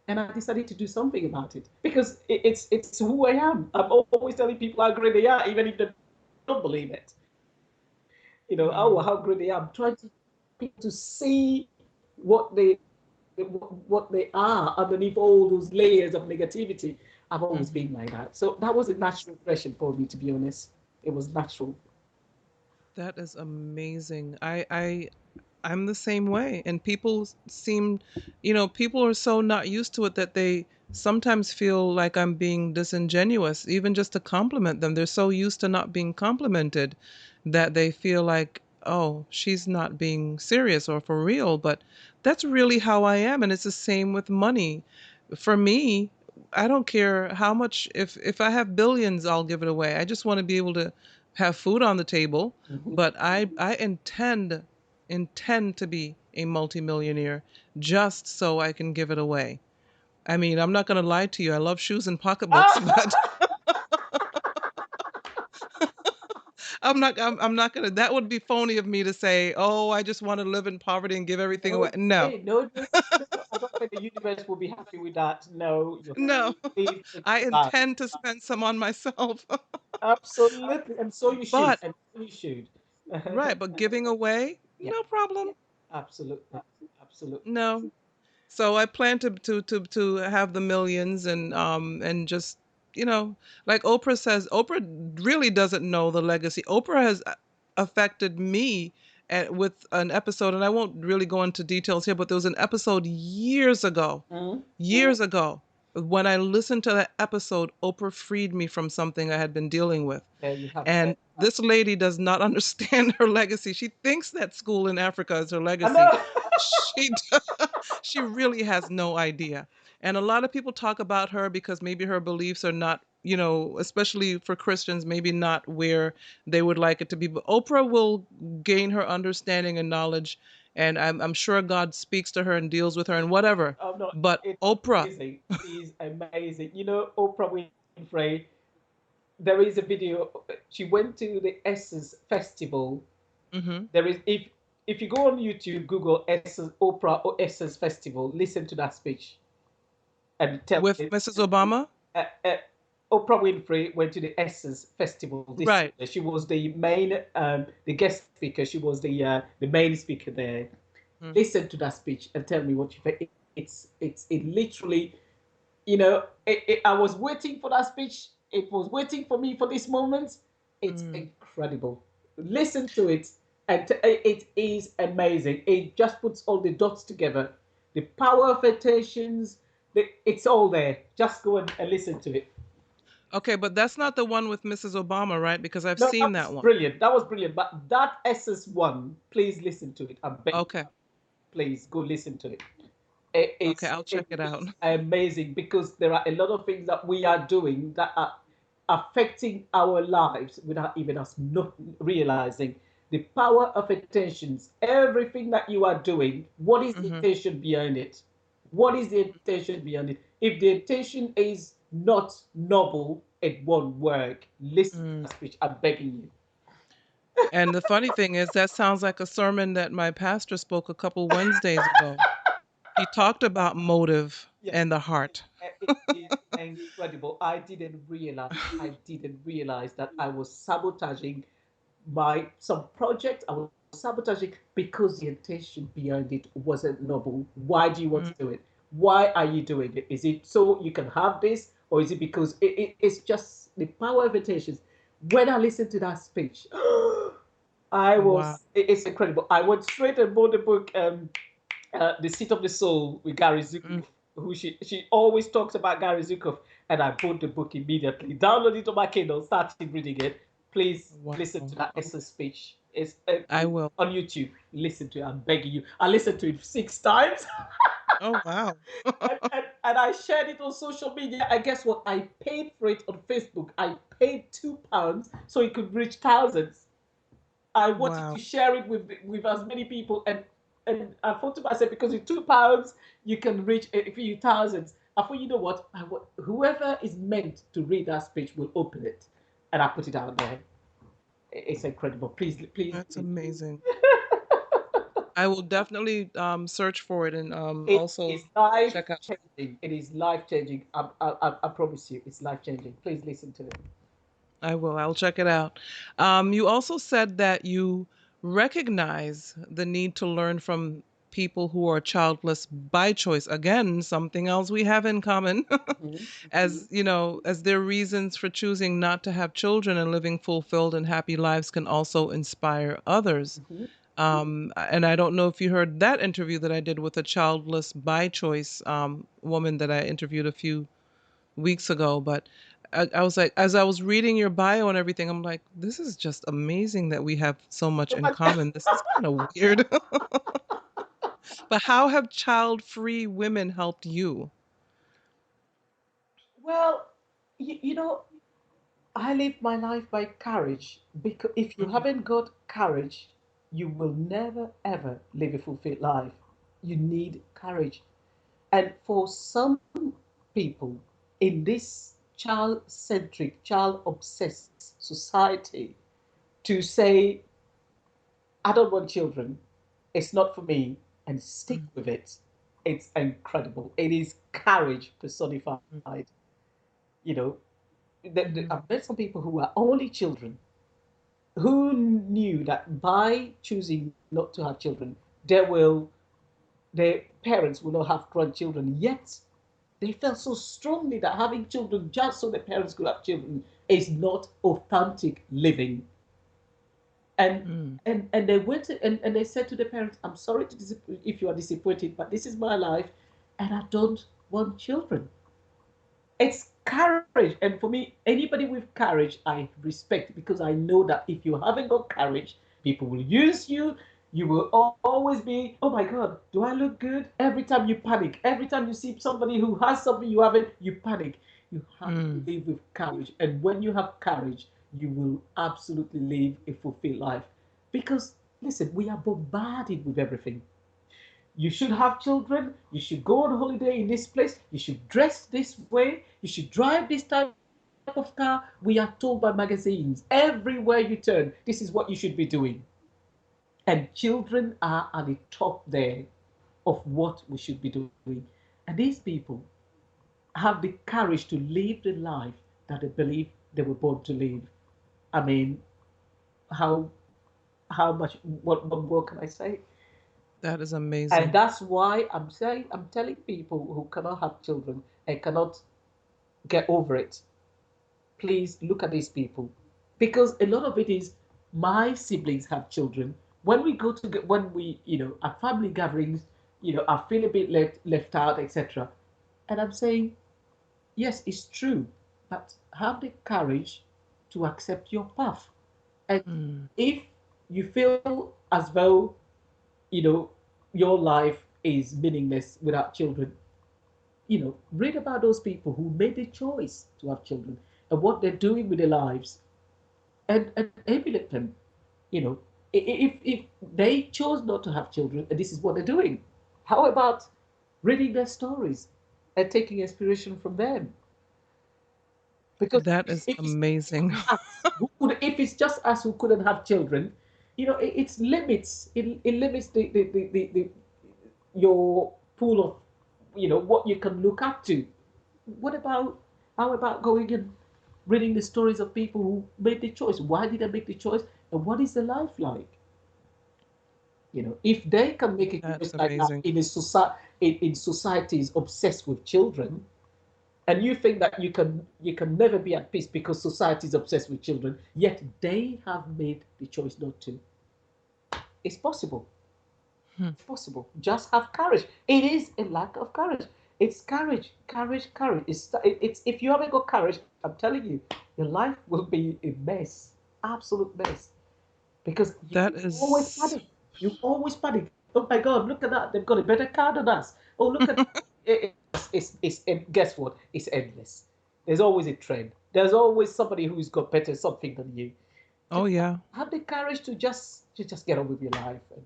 S2: And I decided to do something about it because it's who I am. I'm always telling people how great they are, even if they don't believe it. Oh,
S1: mm,
S2: how great they are. I'm trying to people to see what they are underneath all those layers of negativity. I've always
S1: mhm.
S2: been like that. So that was a natural progression for me, to be honest. It was natural.
S1: That is amazing. I'm the same way. And people seem, people are so not used to it that they sometimes feel like I'm being disingenuous, even just to compliment them. They're so used to not being complimented that they feel like, oh, she's not being serious or for real. But that's really how I am. And it's the same with money. For me, I don't care how much, if I have billions, I'll give it away. I just want to be able to have food on the table.
S2: Mhm.
S1: But I intend to be a multimillionaire just so I can give it away. I mean, I'm not going to lie to you. I love shoes and pocketbooks, but I'm not going to, that would be phony of me to say, oh, I just want to live in poverty and give everything away.
S2: No
S1: No,
S2: way, no, no, no. I don't think the universe will be happy with that. No, you
S1: no,
S2: leave it
S1: I
S2: like that.
S1: intend to spend some on myself.
S2: Absolutely, and so you should,
S1: But,
S2: and so you should.
S1: right, but giving away,
S2: Yeah,
S1: no problem.
S2: absolutely, absolutely.
S1: No. So I plan to have the millions and just like Oprah says, Oprah really doesn't know the legacy. Oprah has affected me with an episode, and I won't really go into details here, but there was an episode
S2: Mm.
S1: years ago. When I listened to that episode, Oprah freed me from something I had been dealing with.
S2: There you have
S1: And
S2: it.
S1: this lady does not understand her legacy. She thinks that school in Africa is her
S2: I
S1: legacy.
S2: know.
S1: She she really has no idea. And a lot of people talk about her because maybe her beliefs are not, especially for Christians, maybe not where they would like it to be. But Oprah will gain her understanding and knowledge, and I'm sure God speaks to her and deals with her and whatever.
S2: Oh no,
S1: But
S2: it's
S1: Oprah,
S2: amazing. She's amazing. Oprah Winfrey. There is a video. She went to the Essence Festival.
S1: hmm
S2: There is if you go on YouTube, Google Essence Oprah or Essence Festival, listen to that speech and tell
S1: with
S2: me.
S1: Mrs. Obama,
S2: Uh, uh, Oprah Winfrey went to the Essence Festival this
S1: right?
S2: year. She was the guest speaker. She was the main speaker there.
S1: Mm,
S2: Listen to that speech and tell me what you think. It literally, I was waiting for that speech. It was waiting for me for this moment. It's
S1: mm.
S2: incredible. Listen to it, and it is amazing. It just puts all the dots together. The power of intentions, it's all there. Just go and listen to it.
S1: Okay, but that's not the one with Mrs. Obama, right? Because I've
S2: No, that
S1: seen
S2: was
S1: that one.
S2: brilliant. That was brilliant. But that SS1, please listen to it. I beg you,
S1: Okay,
S2: please go listen to it.
S1: okay,
S2: It's
S1: I'll check
S2: it
S1: it out.
S2: is amazing because there are a lot of things that we are doing that are affecting our lives without even us not realizing the power of intentions. Everything that you are doing, what is the
S1: hmm
S2: intention behind it? What is the intention behind it? If the intention is not noble, it won't work. Listen to
S1: Mm.
S2: that speech. I'm begging you.
S1: And the funny thing is, that sounds like a sermon that my pastor spoke a couple Wednesdays ago. He talked about motive
S2: Yeah,
S1: and the heart.
S2: it is incredible. I didn't realize that I was sabotaging my some project. I was sabotaging because the intention behind it wasn't noble. Why do you want
S1: Mm,
S2: to do it? Why are you doing it? Is it so you can have this, or is it because it's just the power of intentions? When I listened to that speech,
S1: wow.
S2: it's incredible. I went straight and bought the book. The Seat of the Soul with Gary
S1: Mm,
S2: Zukav, who she always talks about Gary Zukav, and I bought the book immediately, downloaded it on my Kindle, started reading it. Please listen to
S1: wow.
S2: that essence speech.
S1: I
S2: It's
S1: will.
S2: on YouTube. Listen to it. I'm begging you. I listened to it 6 times.
S1: Oh, wow.
S2: and I shared it on social media. And guess what? I paid for it on Facebook. I paid £2 so it could reach thousands. I wanted
S1: Wow.
S2: to share it with as many people, and I thought to myself, because with £2 you can reach a few thousands. I thought, you know what? Whoever is meant to read that speech will open it, and I put it out there. It's incredible. Please, please,
S1: That's
S2: please.
S1: amazing. I will definitely search for it and
S2: It
S1: also
S2: is life
S1: check out.
S2: changing. It is life changing. I promise you, it's life changing. Please listen to it.
S1: I will. I'll check it out. You also said that you recognize the need to learn from people who are childless by choice. Again, something else we have in common,
S2: Mm-hmm.
S1: as you know, as their reasons for choosing not to have children and living fulfilled and happy lives can also inspire others.
S2: Mm-hmm.
S1: And I don't know if you heard that interview that I did with a childless by choice woman that I interviewed a few weeks ago, but I was like, as I was reading your bio and everything, I'm like, this is just amazing that we have so much
S2: Oh
S1: in
S2: my
S1: common. This is kind of weird. But how have child-free women helped you?
S2: Well, you know, I live my life by courage, because if you
S1: Mm,
S2: haven't got courage, you will never ever live a fulfilled life. You need courage. And for some people in this child centric, child obsessed society, to say, I don't want children, it's not for me, and stick
S1: mm,
S2: with it, it's incredible. It is courage personified.
S1: mm,
S2: You know,
S1: mhm,
S2: I've met some people who are only children, who knew that by choosing not to have children, their parents will not have grandchildren. Yet they felt so strongly that having children just so their parents could have children is not authentic living. And
S1: mm.
S2: and they went and they said to the parents, I'm sorry to if you are disappointed, but this is my life, and I don't want children. It's courage. And for me, anybody with courage, I respect, because I know that if you haven't got courage, people will use you. You will always be, oh my God, do I look good? Every time you panic, every time you see somebody who has something you haven't, you panic. You have to
S1: Mm.
S2: live with courage. And when you have courage, you will absolutely live a fulfilled life. Because, listen, we are bombarded with everything. You should have children. You should go on holiday in this place. You should dress this way. You should drive this type of car. We are told by magazines everywhere you turn, this is what you should be doing. And children are at the top there of what we should be doing. And these people have the courage to live the life that they believe they were born to live. I mean, how how much what more can I say?
S1: That is
S2: And
S1: amazing.
S2: that's why I'm telling people who cannot have children and cannot get over it, please look at these people, because a lot of it is, my siblings have children. When we go to when we, at family gatherings, I feel a bit left out, etc. And I'm saying, yes, it's true, but have the courage to accept your path. And
S1: Mm.
S2: if you feel as though, you know your life is meaningless without children, read about those people who made the choice to have children and what they're doing with their lives, and emulate them. If they chose not to have children and this is what they're doing, how about reading their stories and taking inspiration from them? Because
S1: That is
S2: if it's
S1: amazing.
S2: if it's just us who couldn't have children, it's limits. It limits the your pool of, what you can look up to. What about How about going and reading the stories of people who made the choice? Why did they make the choice, and what is their life like? If they can make a
S1: That's
S2: choice like that
S1: amazing.
S2: in societies obsessed with children, and you think that you can never be at peace because society is obsessed with children, yet they have made the choice not to. It's possible.
S1: Hmm.
S2: It's possible. Just have courage. It is a lack of courage. It's courage, courage, courage. It's if you haven't got courage, I'm telling you, your life will be a mess, absolute mess. Because
S1: That
S2: you always
S1: is
S2: panic. You always panic. Oh my God, look at that! They've got a better car than us. Oh, look at that. guess what? It's endless. There's always a trend. There's always somebody who's got better something than you.
S1: Oh,
S2: Just
S1: yeah.
S2: have the courage to just get on with your life and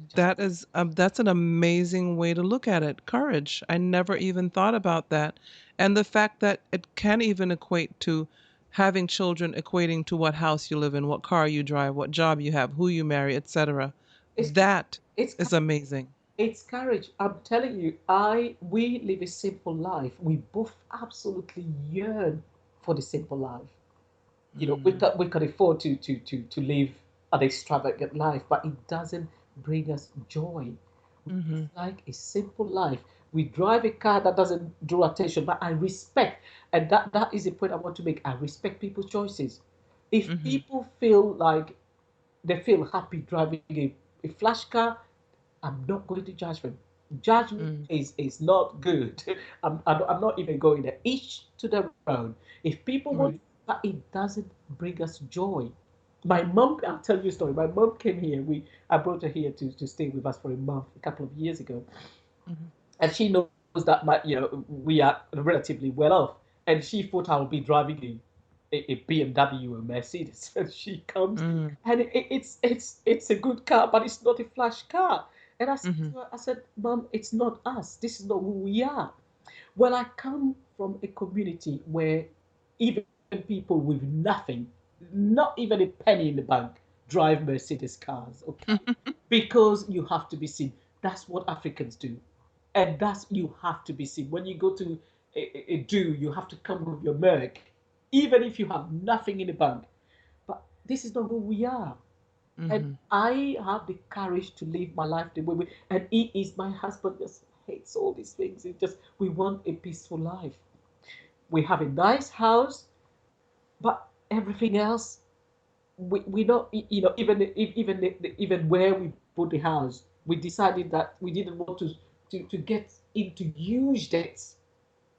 S2: just
S1: That's an amazing way to look at it. Courage. I never even thought about that. And the fact that it can even equate to having children equating to what house you live in, what car you drive, what job you have, who you marry, etc.
S2: it's
S1: That
S2: it's
S1: is amazing.
S2: it's courage. I'm telling you, I we live a simple life. We both absolutely yearn for the simple life.
S1: Mm,
S2: We can afford to live an extravagant life, but it doesn't bring us joy. We just
S1: mm-hmm,
S2: like a simple life. We drive a car that doesn't draw attention, but I respect, and that is the point I want to make. I respect people's choices. If
S1: mm-hmm,
S2: people feel like they feel happy driving a flash car, I'm not going to judge them. Judgment
S1: mm,
S2: is not good. I'm not even going there. Each to their own. If people want,
S1: right.
S2: but it doesn't bring us joy. My mom, I'll tell you a story. My mom came here. I brought her here to stay with us for a month a couple of years ago,
S1: Mm-hmm,
S2: and she knows that we are relatively well off, and she thought I would be driving a BMW or Mercedes, and she comes,
S1: mm,
S2: and it's a good car, but it's not a flash car. And I said
S1: mm-hmm,
S2: to her, I said, Mom, it's not us. This is not who we are. Well, I come from a community where even people with nothing, not even a penny in the bank, drive Mercedes cars, okay? Because you have to be seen. That's what Africans do. And that's, you have to be seen. When you go to a do, you have to come with your Merc, even if you have nothing in the bank. But this is not who we are. And
S1: mm-hmm.
S2: I have the courage to live my life the way we, and he is my husband, just hates all these things. It just, we want a peaceful life. We have a nice house, but everything else, we don't, even even where we put the house, we decided that we didn't want to get into huge debts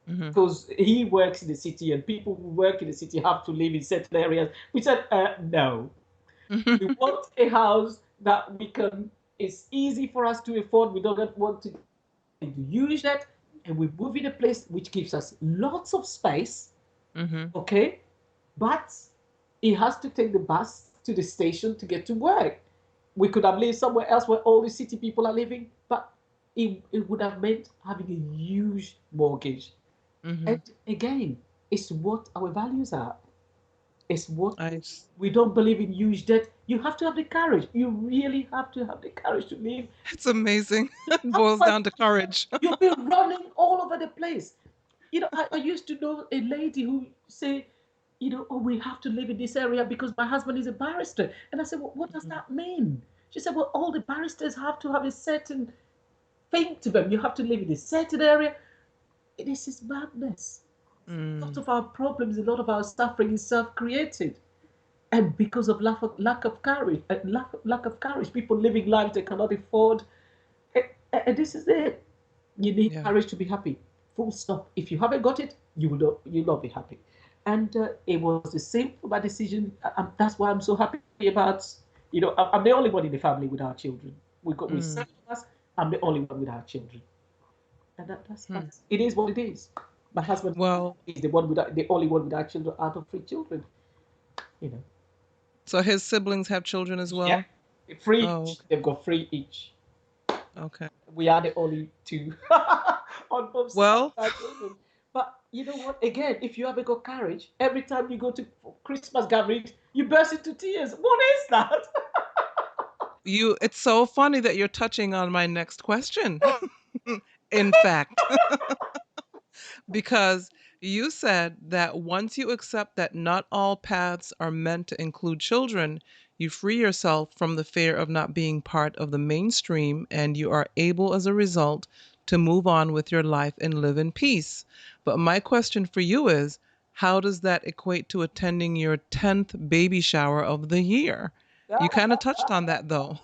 S1: Mm-hmm.
S2: because he works in the city and people who work in the city have to live in certain areas. We said, no, we want a house that we can, it's easy for us to afford. We don't want to use that, and we move in a place which gives us lots of space,
S1: Mm-hmm.
S2: okay? But he has to take the bus to the station to get to work. We could have lived somewhere else where all the city people are living, but it would have meant having a huge mortgage.
S1: Mm-hmm.
S2: And again, it's what our values are. It's what
S1: I
S2: we don't believe in huge debt. You have to have the courage. You really have to have the courage to live.
S1: It's amazing. It boils
S2: Otherwise,
S1: down to courage.
S2: you'll be running all over the place. I used to know a lady who say, oh, we have to live in this area because my husband is a barrister. And I said, well, what does
S1: Mhm.
S2: that mean? She said, well, all the barristers have to have a certain thing to them. You have to live in a certain area. This is madness. A lot
S1: Mm,
S2: of our problems, a lot of our suffering is self-created. And because of lack of courage, lack of courage, people living lives they cannot afford. And this is it. You need
S1: yeah.
S2: courage to be happy. Full stop. If you haven't got it, you will not be happy. And it was the same for my decision. That's why I'm so happy about. I'm the only one in the family with our children. We
S1: Mm,
S2: seven of us. I'm the only one with our children, and
S1: hmm.
S2: that's it is what it is. My husband
S1: Well,
S2: is the one without the only one with our children out of three children. You know.
S1: so his siblings have children as
S2: Yeah,
S1: well?
S2: three
S1: Oh,
S2: each. They've got three each.
S1: okay.
S2: We are the only two on both sides
S1: Well,
S2: of our children. But you know what? Again, if you haven't got courage, every time you go to Christmas gatherings, you burst into tears. What is that?
S1: it's so funny that you're touching on my next question. In fact, because you said that once you accept that not all paths are meant to include children, you free yourself from the fear of not being part of the mainstream and you are able as a result to move on with your life and live in peace. But my question for you is, how does that equate to attending your 10th baby shower of the year? You kind of touched on that though.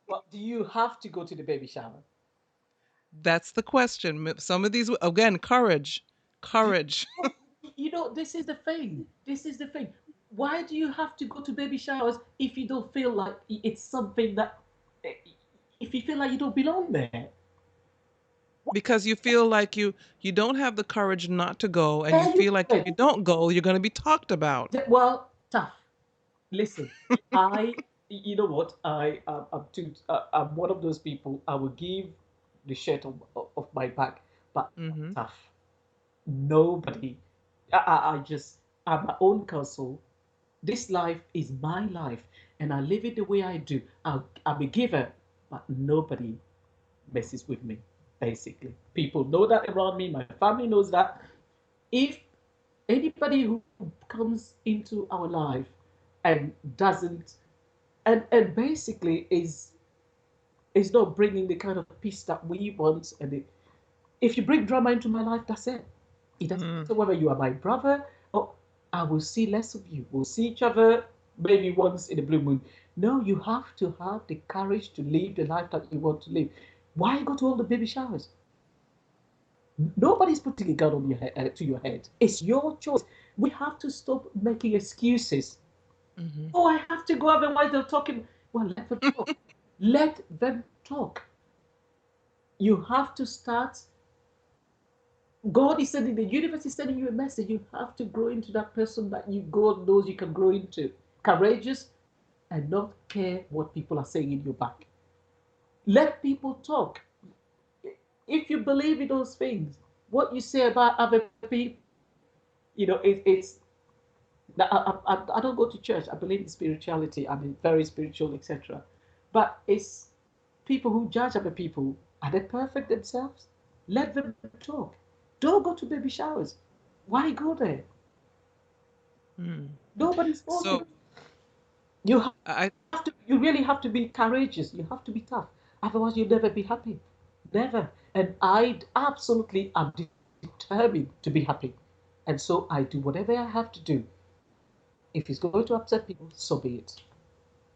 S2: Well, do you have to go to the baby shower?
S1: That's the question. Some of these, again, courage,
S2: Do you,
S1: courage.
S2: well, this is the thing. This is the thing. Why do you have to go to baby showers if you don't feel like it's something that, if you feel like you don't belong there?
S1: because you feel like you don't have the courage not to go, and you
S2: Tell you
S1: feel like if
S2: it.
S1: you don't go, you're going to be talked about.
S2: Well, tough. Listen, I, you know what? I'm one of those people. I will give the shirt of my back, but
S1: Hmm.
S2: tough. Nobody. I just, I'm my own castle. This life is my life, and I live it the way I do. I'm a giver, but nobody messes with me. Basically, people know that around me. My family knows that. If anybody who comes into our life and doesn't and basically is not bringing the kind of peace that we want, and if you bring drama into my life, that's it. It doesn't
S1: Mm.
S2: matter whether you are my brother or I will see less of you. We'll see each other maybe once in a blue moon. No, you have to have the courage to live the life that you want to live. Why go to all the baby showers? Nobody's putting a gun on your head, to your head. It's your choice. We have to stop making excuses.
S1: Hmm.
S2: Oh, I have to go, otherwise they're talking. Well, let them talk. Let them talk. You have to start. God is sending, the universe is sending you a message. You have to grow into that person that you God knows you can grow into. Courageous and not care what people are saying in your back. Let people talk. If you believe in those things, what you say about other people, it's. I don't go to church. I believe in spirituality. I'm very spiritual, etc. But it's people who judge other people. Are they perfect themselves? Let them talk. Don't go to baby showers. Why go there?
S1: Mm.
S2: Nobody's forcing.
S1: So
S2: You have
S1: I
S2: to. You really have to be courageous. You have to be tough. Otherwise, you'll never be happy. Never. And I absolutely am determined to be happy. And so I do whatever I have to do. If it's going to upset people, so be it.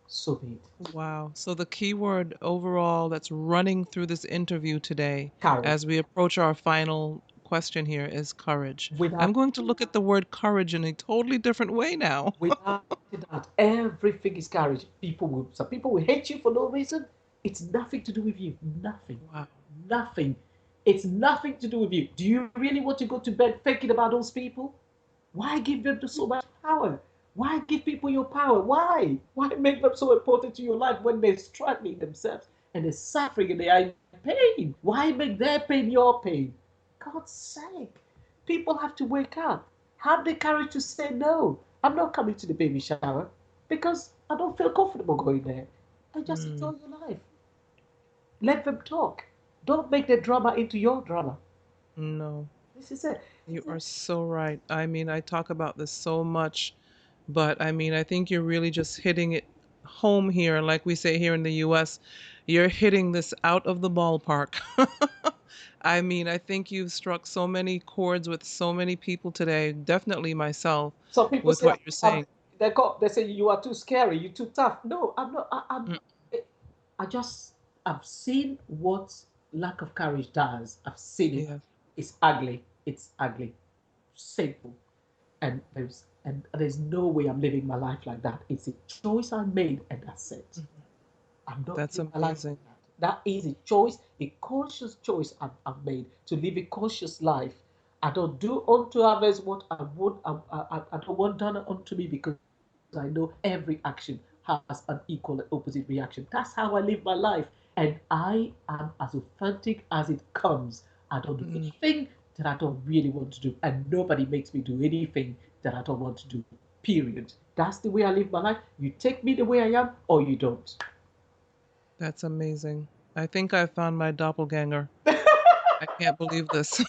S2: So be it.
S1: Wow. So the key word overall that's running through this interview today,
S2: Courage.
S1: as we approach our final question here, is courage.
S2: Without
S1: I'm going to look at the word courage in a totally different way now.
S2: without that, everything is courage. Some people will hate you for no reason. It's nothing to do with you. Nothing.
S1: Wow.
S2: Nothing. It's nothing to do with you. Do you really want to go to bed thinking about those people? Why give them so much power? Why give people your power? Why? Why make them so important to your life when they're struggling themselves and they're suffering and they are in pain? Why make their pain your pain? God's sake. People have to wake up. Have the courage to say no. I'm not coming to the baby shower because I don't feel comfortable going there. I just
S1: Mm.
S2: enjoy your life. Let them talk. Don't make their drama into your drama.
S1: No,
S2: This is it.
S1: you are so right. I mean, I talk about this so much, but I mean, I think you're really just hitting it home here. Like we say here in the US, you're hitting this out of the ballpark. I mean, I think you've struck so many chords with so many people today, definitely myself,
S2: Some people
S1: with
S2: say
S1: what you're saying.
S2: they say you are too scary, you're too tough. No, I'm not.
S1: Mm.
S2: I just I've seen what lack of courage does. I've seen it.
S1: Yeah.
S2: It's ugly. It's ugly. Simple. And there's no way I'm living my life like that. It's a choice I made, and that's it.
S1: Mhm.
S2: I'm not
S1: That's
S2: living my life
S1: amazing.
S2: like that. That is a choice, a conscious choice I've made to live a conscious life. I don't do unto others what I would. I don't want done unto me because I know every action has an equal and opposite reaction. That's how I live my life. And I am as authentic as it comes. I don't do
S1: Mm.
S2: anything that I don't really want to do. And nobody makes me do anything that I don't want to do. Period. That's the way I live my life. You take me the way I am or you don't.
S1: That's amazing. I think I found my doppelganger. I can't believe this.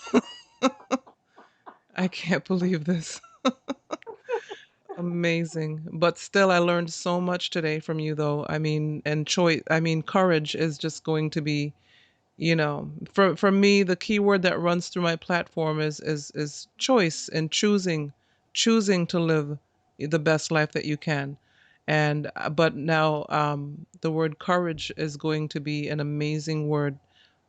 S1: I can't believe this. Amazing. But still, I learned so much today from you, though. I mean, and choice, I mean, courage is just going to be, for me, the key word that runs through my platform is choice and choosing to live the best life that you can. And but now the word courage is going to be an amazing word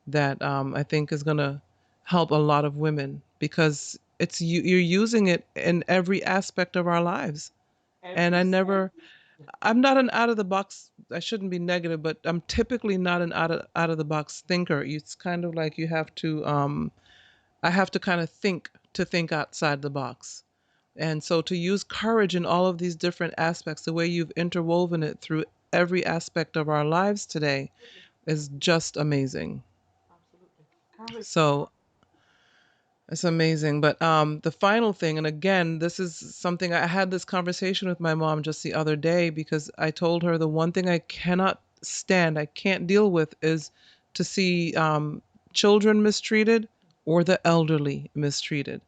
S1: that I think is going to help a lot of women because you're using it in every aspect of our lives. And
S2: Every
S1: I
S2: step.
S1: never, I'm not an out of the box. I shouldn't be negative, but I'm typically not an out of the box thinker. It's kind of like you have to. I have to kind of think to think outside the box. And so to use courage in all of these different aspects, the way you've interwoven it through every aspect of our lives today
S2: Absolutely,
S1: is just amazing.
S2: absolutely. Courage.
S1: So it's amazing. But the final thing, and again, this is something I had this conversation with my mom just the other day because I told her the one thing I cannot stand, I can't deal with is to see children mistreated or the elderly mistreated.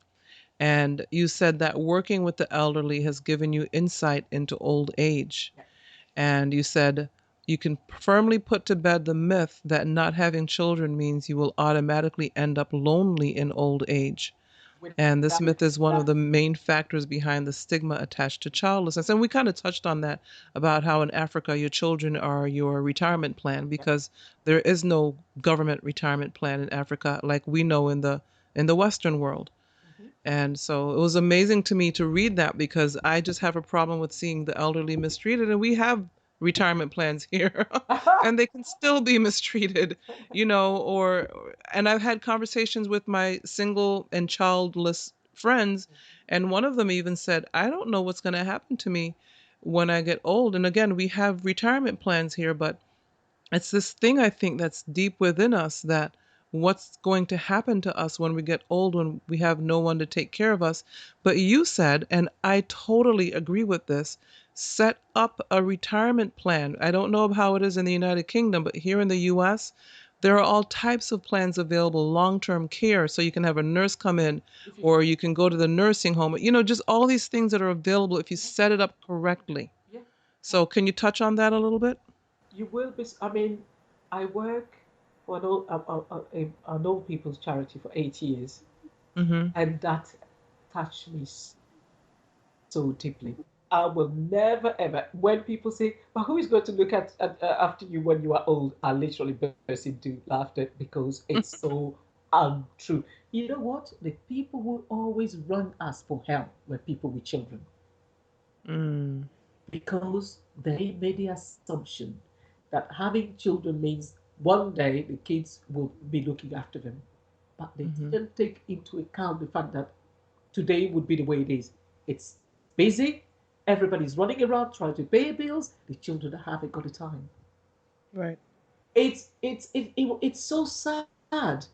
S1: And you said that working with the elderly has given you insight into old age.
S2: Yeah.
S1: And you said you can firmly put to bed the myth that not having children means you will automatically end up lonely in old age.
S2: Without
S1: And this
S2: doubt.
S1: myth is one of
S2: That
S1: the main factors behind the stigma attached to childlessness. And we kind of touched on that about how in Africa your children are your retirement plan
S2: yeah.
S1: because there is no government retirement plan in Africa like we know in the Western world.
S2: Hmm.
S1: And so it was amazing to me to read that because I just have a problem with seeing the elderly mistreated. And we have retirement plans here and they can still be mistreated, and I've had conversations with my single and childless friends. And one of them even said, I don't know what's going to happen to me when I get old. And again, we have retirement plans here, but it's this thing I think that's deep within us that what's going to happen to us when we get old, when we have no one to take care of us. But you said, and I totally agree with this, set up a retirement plan. I don't know how it is in the United Kingdom, but here in the US, there are all types of plans available, long-term care, so you can have a nurse come in
S2: If you,
S1: or you can go to the nursing home. Just all these things that are available if you
S2: yeah,
S1: set it up correctly.
S2: yeah,
S1: So can you touch on that a little bit?
S2: you will be. I mean, I work for an old people's charity for 8 years,
S1: Mhm.
S2: and that touched me so deeply. I will never ever. When people say, "But who is going to look after you when you are old?" I literally burst into laughter because it's so untrue. You know what? The people who always run us for help were people with children
S1: Mm.
S2: because they made the assumption that having children means one day the kids will be looking after them. But they
S1: Mhm.
S2: didn't take into account the fact that today would be the way it is. It's busy, everybody's running around trying to pay bills, the children haven't got the time.
S1: Right.
S2: It's so sad.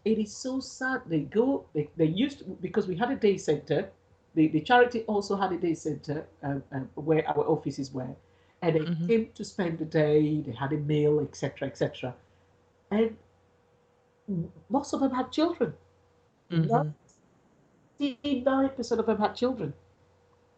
S2: It is so sad. They used to, because we had a day center. The charity also had a day center where our offices were, and they
S1: Mhm.
S2: came to spend the day. They had a meal, etc., etc. And most of them had children.
S1: Mhm.
S2: 99% of them had children.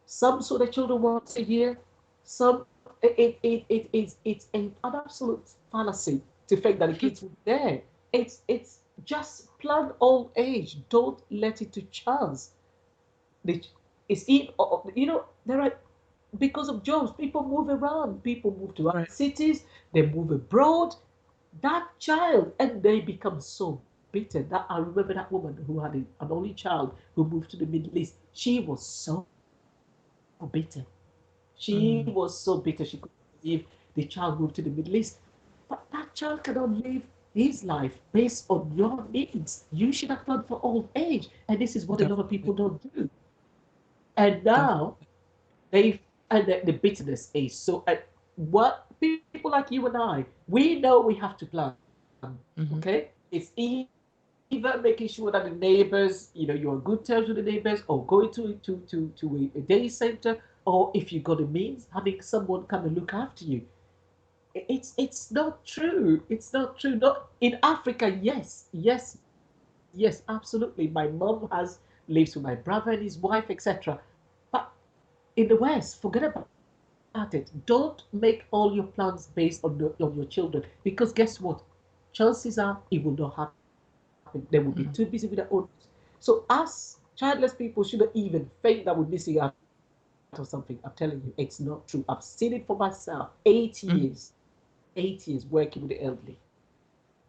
S2: Some saw their children once a year. Some it's an absolute fallacy to think that the kids will be there. It's just plan old age. Don't let it to chance. The, it's there are because of jobs, people move around. People move to other
S1: Right.
S2: cities. They move abroad. That child and they become so bitter. That I remember that woman who had an only child who moved to the Middle East. She was so bitter. She was so
S1: Mm.
S2: bitter. She couldn't believe the child moved to the Middle East. But that child cannot live his life based on your needs. You should have planned for old age. And this is what a lot of people
S1: Definitely.
S2: don't do. And now
S1: Definitely.
S2: the bitterness is so. What people like you and I, we know we have to plan. Okay,
S1: Mhm.
S2: it's either making sure that the neighbors, you're on good terms with the neighbors, or going to a day center, or if you got the means, having someone come and look after you. It's not true. It's not true. Not in Africa. Yes, yes, yes, absolutely. My mom has lives with my brother and his wife, etc. But in the West, forget about it. Don't make all your plans based on your children because guess what? Chances are it will not happen. They will be too busy with their own. So us childless people shouldn't even think that we're missing out on something. I'm telling you, it's not true. I've seen it for myself. 8 years,
S1: Mhm.
S2: 8 years working with the elderly.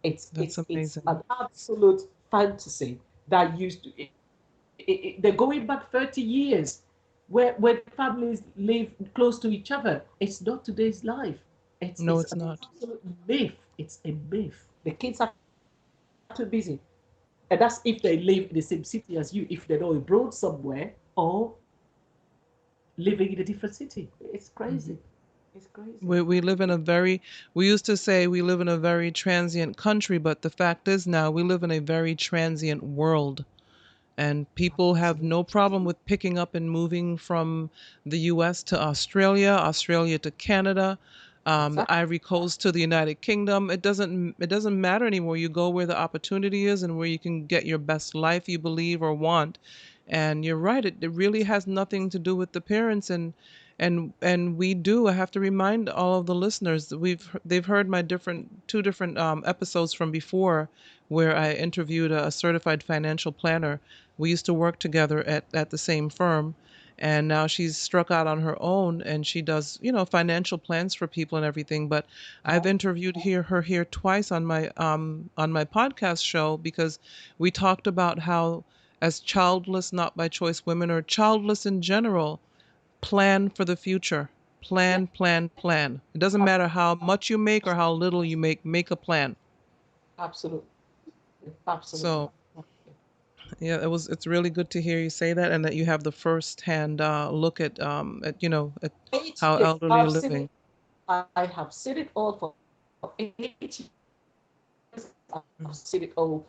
S2: It's
S1: That's
S2: an
S1: amazing.
S2: absolute fantasy that used to. They're going back 30 years. where the families live close to each other. It's not today's life.
S1: No,
S2: It's
S1: it's
S2: an
S1: not.
S2: absolute myth. It's a myth. The kids are too busy. And that's if they live in the same city as you, if they're not abroad somewhere or living in a different city. It's
S1: Mhm.
S2: crazy. It's crazy.
S1: We live in a very, we used to say we live in a very transient country, but the fact is now we live in a very transient world. And people have
S2: Absolutely.
S1: no problem with picking up and moving from the US to Australia, Australia to Canada, the
S2: Exactly.
S1: Ivory Coast to the United Kingdom. It doesn't matter anymore. You go where the opportunity is and where you can get your best life you believe or want. And you're right, it really has nothing to do with the parents. And we do. I have to remind all of the listeners that they've heard my different two different episodes from before where I interviewed a certified financial planner. We used to work together at the same firm, and now she's struck out on her own and she does, financial plans for people and everything. But I've
S2: Uh-huh.
S1: interviewed her here twice on my podcast show because we talked about how as childless not by choice women or childless in general plan for the future.
S2: Yeah,
S1: Plan. It doesn't matter how much you make or how little you make a plan.
S2: absolutely. Absolutely.
S1: So yeah, it's really good to hear you say that and that you have the first hand look at
S2: 8
S1: how
S2: years.
S1: elderly are
S2: I've seen
S1: living.
S2: it. I have seen it all for 8 years. I've
S1: Mm.
S2: seen it all.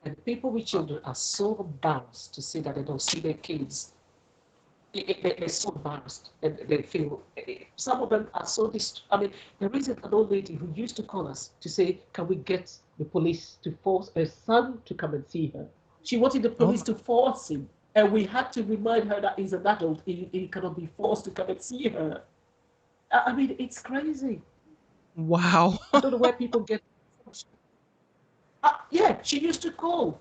S2: And people with children are so embarrassed to say that they don't see their kids. They're so embarrassed and they feel some of them are so I mean, there is an old lady who used to call us to say, can we get the police to force her son to come and see her? She wanted the
S1: Oh
S2: police
S1: my,
S2: to force him. And we had to remind her that he's an adult. He cannot be forced to come and see her. I mean, it's crazy.
S1: wow.
S2: I don't know where people get. Yeah, she used to call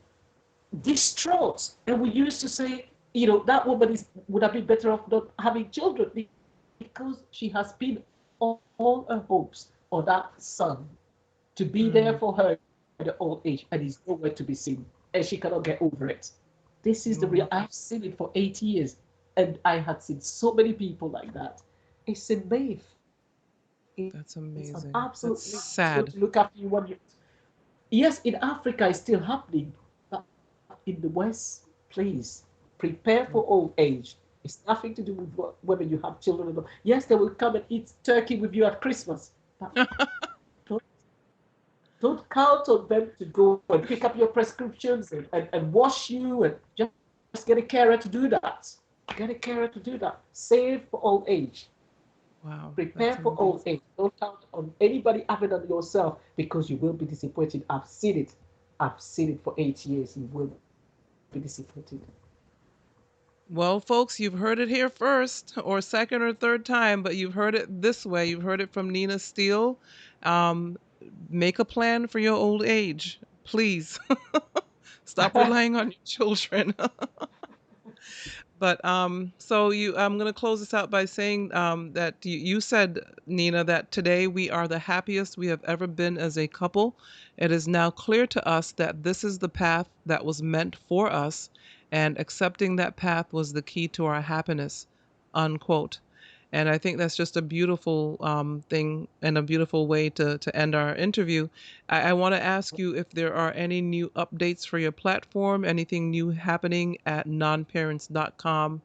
S2: distraught. And we used to say, that woman would have been better off not having children because she has been all her hopes on that son to be there
S1: Mm,
S2: for her at the old age and he's nowhere to be seen. And she cannot get over it. This is the real,
S1: mm,
S2: I've seen it for 8 years and I had seen so many people like that. It's a myth.
S1: that's
S2: It's an
S1: amazing. That's
S2: absolute myth. It's going
S1: sad.
S2: to look after you when you. Yes, in Africa, it's still happening. But in the West, please prepare
S1: Mm.
S2: for old age. It's nothing to do with whether you have children. Yes, they will come and eat turkey with you at Christmas. But don't, don't count on them to go and pick up your prescriptions and wash you and just get a carer to do that. Get a carer to do that. Save for old age.
S1: Wow,
S2: Prepare
S1: that's
S2: for old
S1: amazing.
S2: age. Don't count on anybody having on yourself because you will be disappointed. I've seen it. I've seen it for 8 years. You will be disappointed.
S1: Well, folks, you've heard it here first, or second or third time, but you've heard it this way. You've heard it from Nina Steele. Um, make a plan for your old age, please. Stop relying on your children. But so I'm gonna close this out by saying that you said, Nina, that today we are the happiest we have ever been as a couple. It is now clear to us that this is the path that was meant for us, and accepting that path was the key to our happiness, unquote. And I think that's just a beautiful thing and a beautiful way to end our interview. I want to ask you if there are any new updates for your platform, anything new happening at nonparents.com.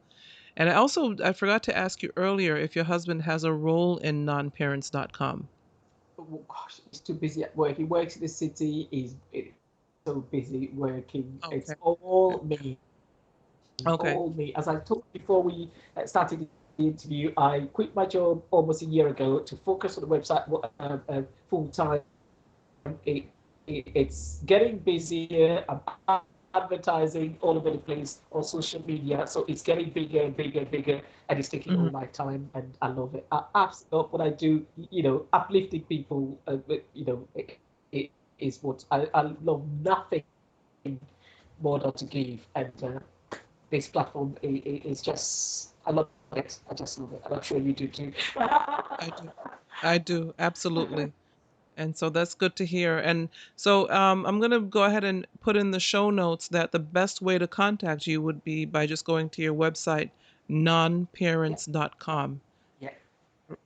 S1: And I forgot to ask you earlier if your husband has a role in nonparents.com.
S2: Oh, gosh, he's too busy at work. He works in the city. He's so busy working.
S1: Okay.
S2: It's all me.
S1: Okay.
S2: All me. As I told you before we started the interview, I quit my job almost a year ago to focus on the website full time. It, it's getting busier. I'm advertising all over the place on social media, so it's getting bigger and bigger and bigger, and it's taking
S1: Mhm.
S2: all my time, and I love it. I absolutely love what I do. Uplifting people. It is what I love. Nothing more than to give, and this platform is just. I love it. I just love it, and I'm sure you do too.
S1: I do. I do. Absolutely. And so that's good to hear. And so I'm going to go ahead and put in the show notes that the best way to contact you would be by just going to your website,
S2: Yeah,
S1: nonparents.com,
S2: yeah.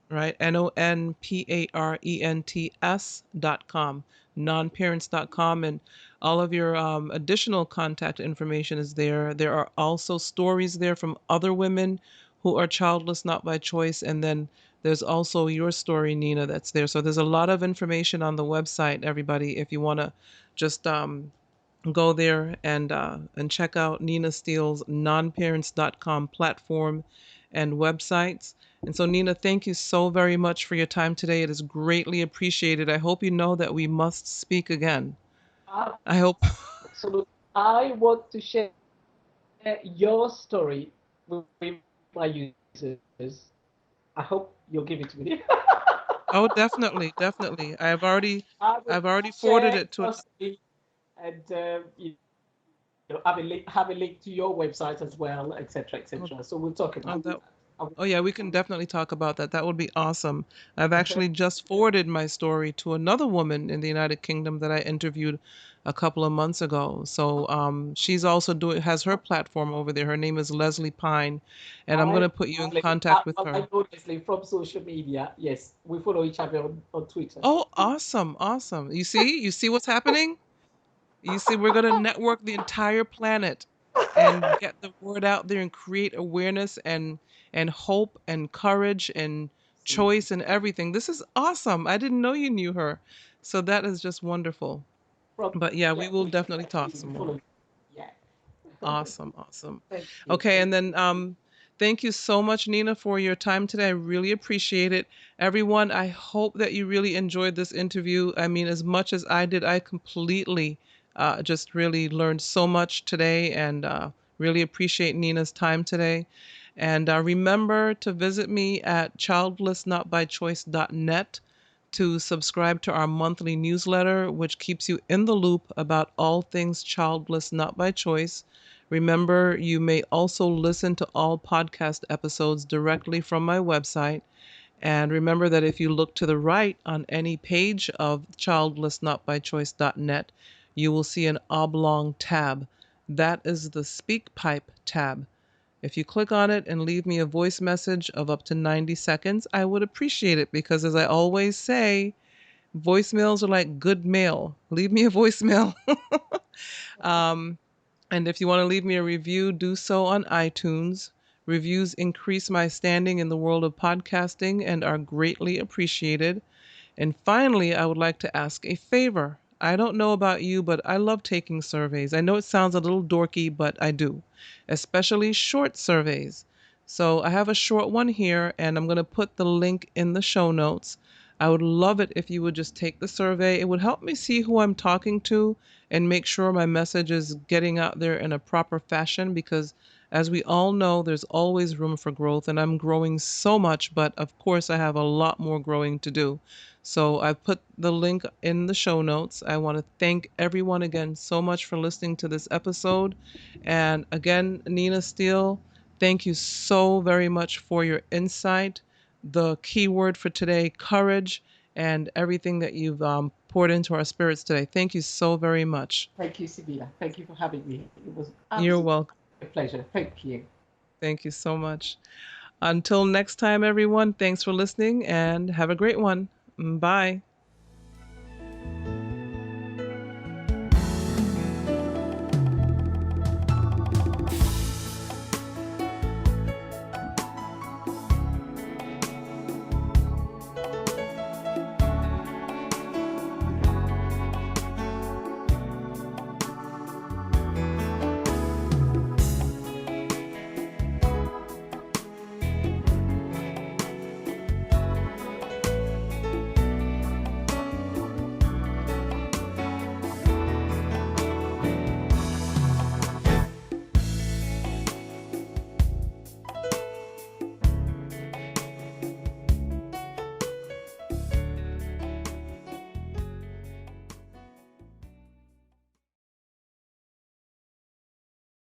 S1: right? nonparents.com, nonparents.com, and all of your additional contact information is there. There are also stories there from other women who are childless not by choice, and then there's also your story, Nina, that's there. So there's a lot of information on the website, everybody, if you want to just go there and check out Nina Steele's nonparents.com platform and websites. And so, Nina, thank you so very much for your time today. It is greatly appreciated. I hope you know that we must speak again. I hope.
S2: Absolutely. I want to share your story with my users. I hope you'll give it to me.
S1: Oh, definitely, definitely.
S2: I will
S1: I've already forwarded
S2: share
S1: it to.
S2: your story and have a link to your website as well, etc.,
S1: Oh,
S2: etc. So we'll talk
S1: oh,
S2: about
S1: that.
S2: that. I will,
S1: Oh yeah, we can definitely talk about that. That would be awesome. I've actually just forwarded my story to another woman in the United Kingdom that I interviewed a couple of months ago. So she's also doing has her platform over there. Her name is Leslie Pine, and I'm going
S2: I
S1: to put you in
S2: I,
S1: contact with
S2: I
S1: her.
S2: know Leslie from social media. Yes, we follow each other on Twitter.
S1: Oh, awesome, awesome. You see what's happening? You see, we're going to network the entire planet and get the word out there and create awareness and hope and courage and
S2: Absolutely.
S1: choice and everything. This is awesome. I didn't know you knew her. So that is just wonderful.
S2: From
S1: But yeah, we
S2: yeah,
S1: will definitely talk
S2: we
S1: some more.
S2: follow. Yeah.
S1: Awesome, awesome.
S2: Thank you.
S1: Okay,
S2: Thank
S1: and then thank you so much, Nina, for your time today. I really appreciate it. Everyone, I hope that you really enjoyed this interview. I mean, as much as I did, I completely just really learned so much today and really appreciate Nina's time today. And remember to visit me at childlessnotbychoice.net to subscribe to our monthly newsletter, which keeps you in the loop about all things childless not by choice. Remember, you may also listen to all podcast episodes directly from my website. And remember that if you look to the right on any page of childlessnotbychoice.net, you will see an oblong tab. That is the Speak Pipe tab. If you click on it and leave me a voice message of up to 90 seconds, I would appreciate it because, as I always say, voicemails are like good mail. Leave me a voicemail. um, and if you want to leave me a review, do so on iTunes. Reviews increase my standing in the world of podcasting and are greatly appreciated. And finally, I would like to ask a favor. I don't know about you, but I love taking surveys. I know it sounds a little dorky, but I do, especially short surveys. So I have a short one here, and I'm going to put the link in the show notes. I would love it if you would just take the survey. It would help me see who I'm talking to and make sure my message is getting out there in a proper fashion because, as we all know, there's always room for growth, and I'm growing so much, but of course, I have a lot more growing to do. So I've put the link in the show notes. I want to thank everyone again so much for listening to this episode. And again, Nina Steele, thank you so very much for your insight. The key word for today, courage, and everything that you've poured into our spirits today. Thank you so very much.
S2: Thank you, Sibila. Thank you for having me. It was
S1: You're
S2: absolutely
S1: welcome.
S2: a pleasure. Thank you.
S1: Thank you so much. Until next time, everyone, thanks for listening and have a great one. Bye.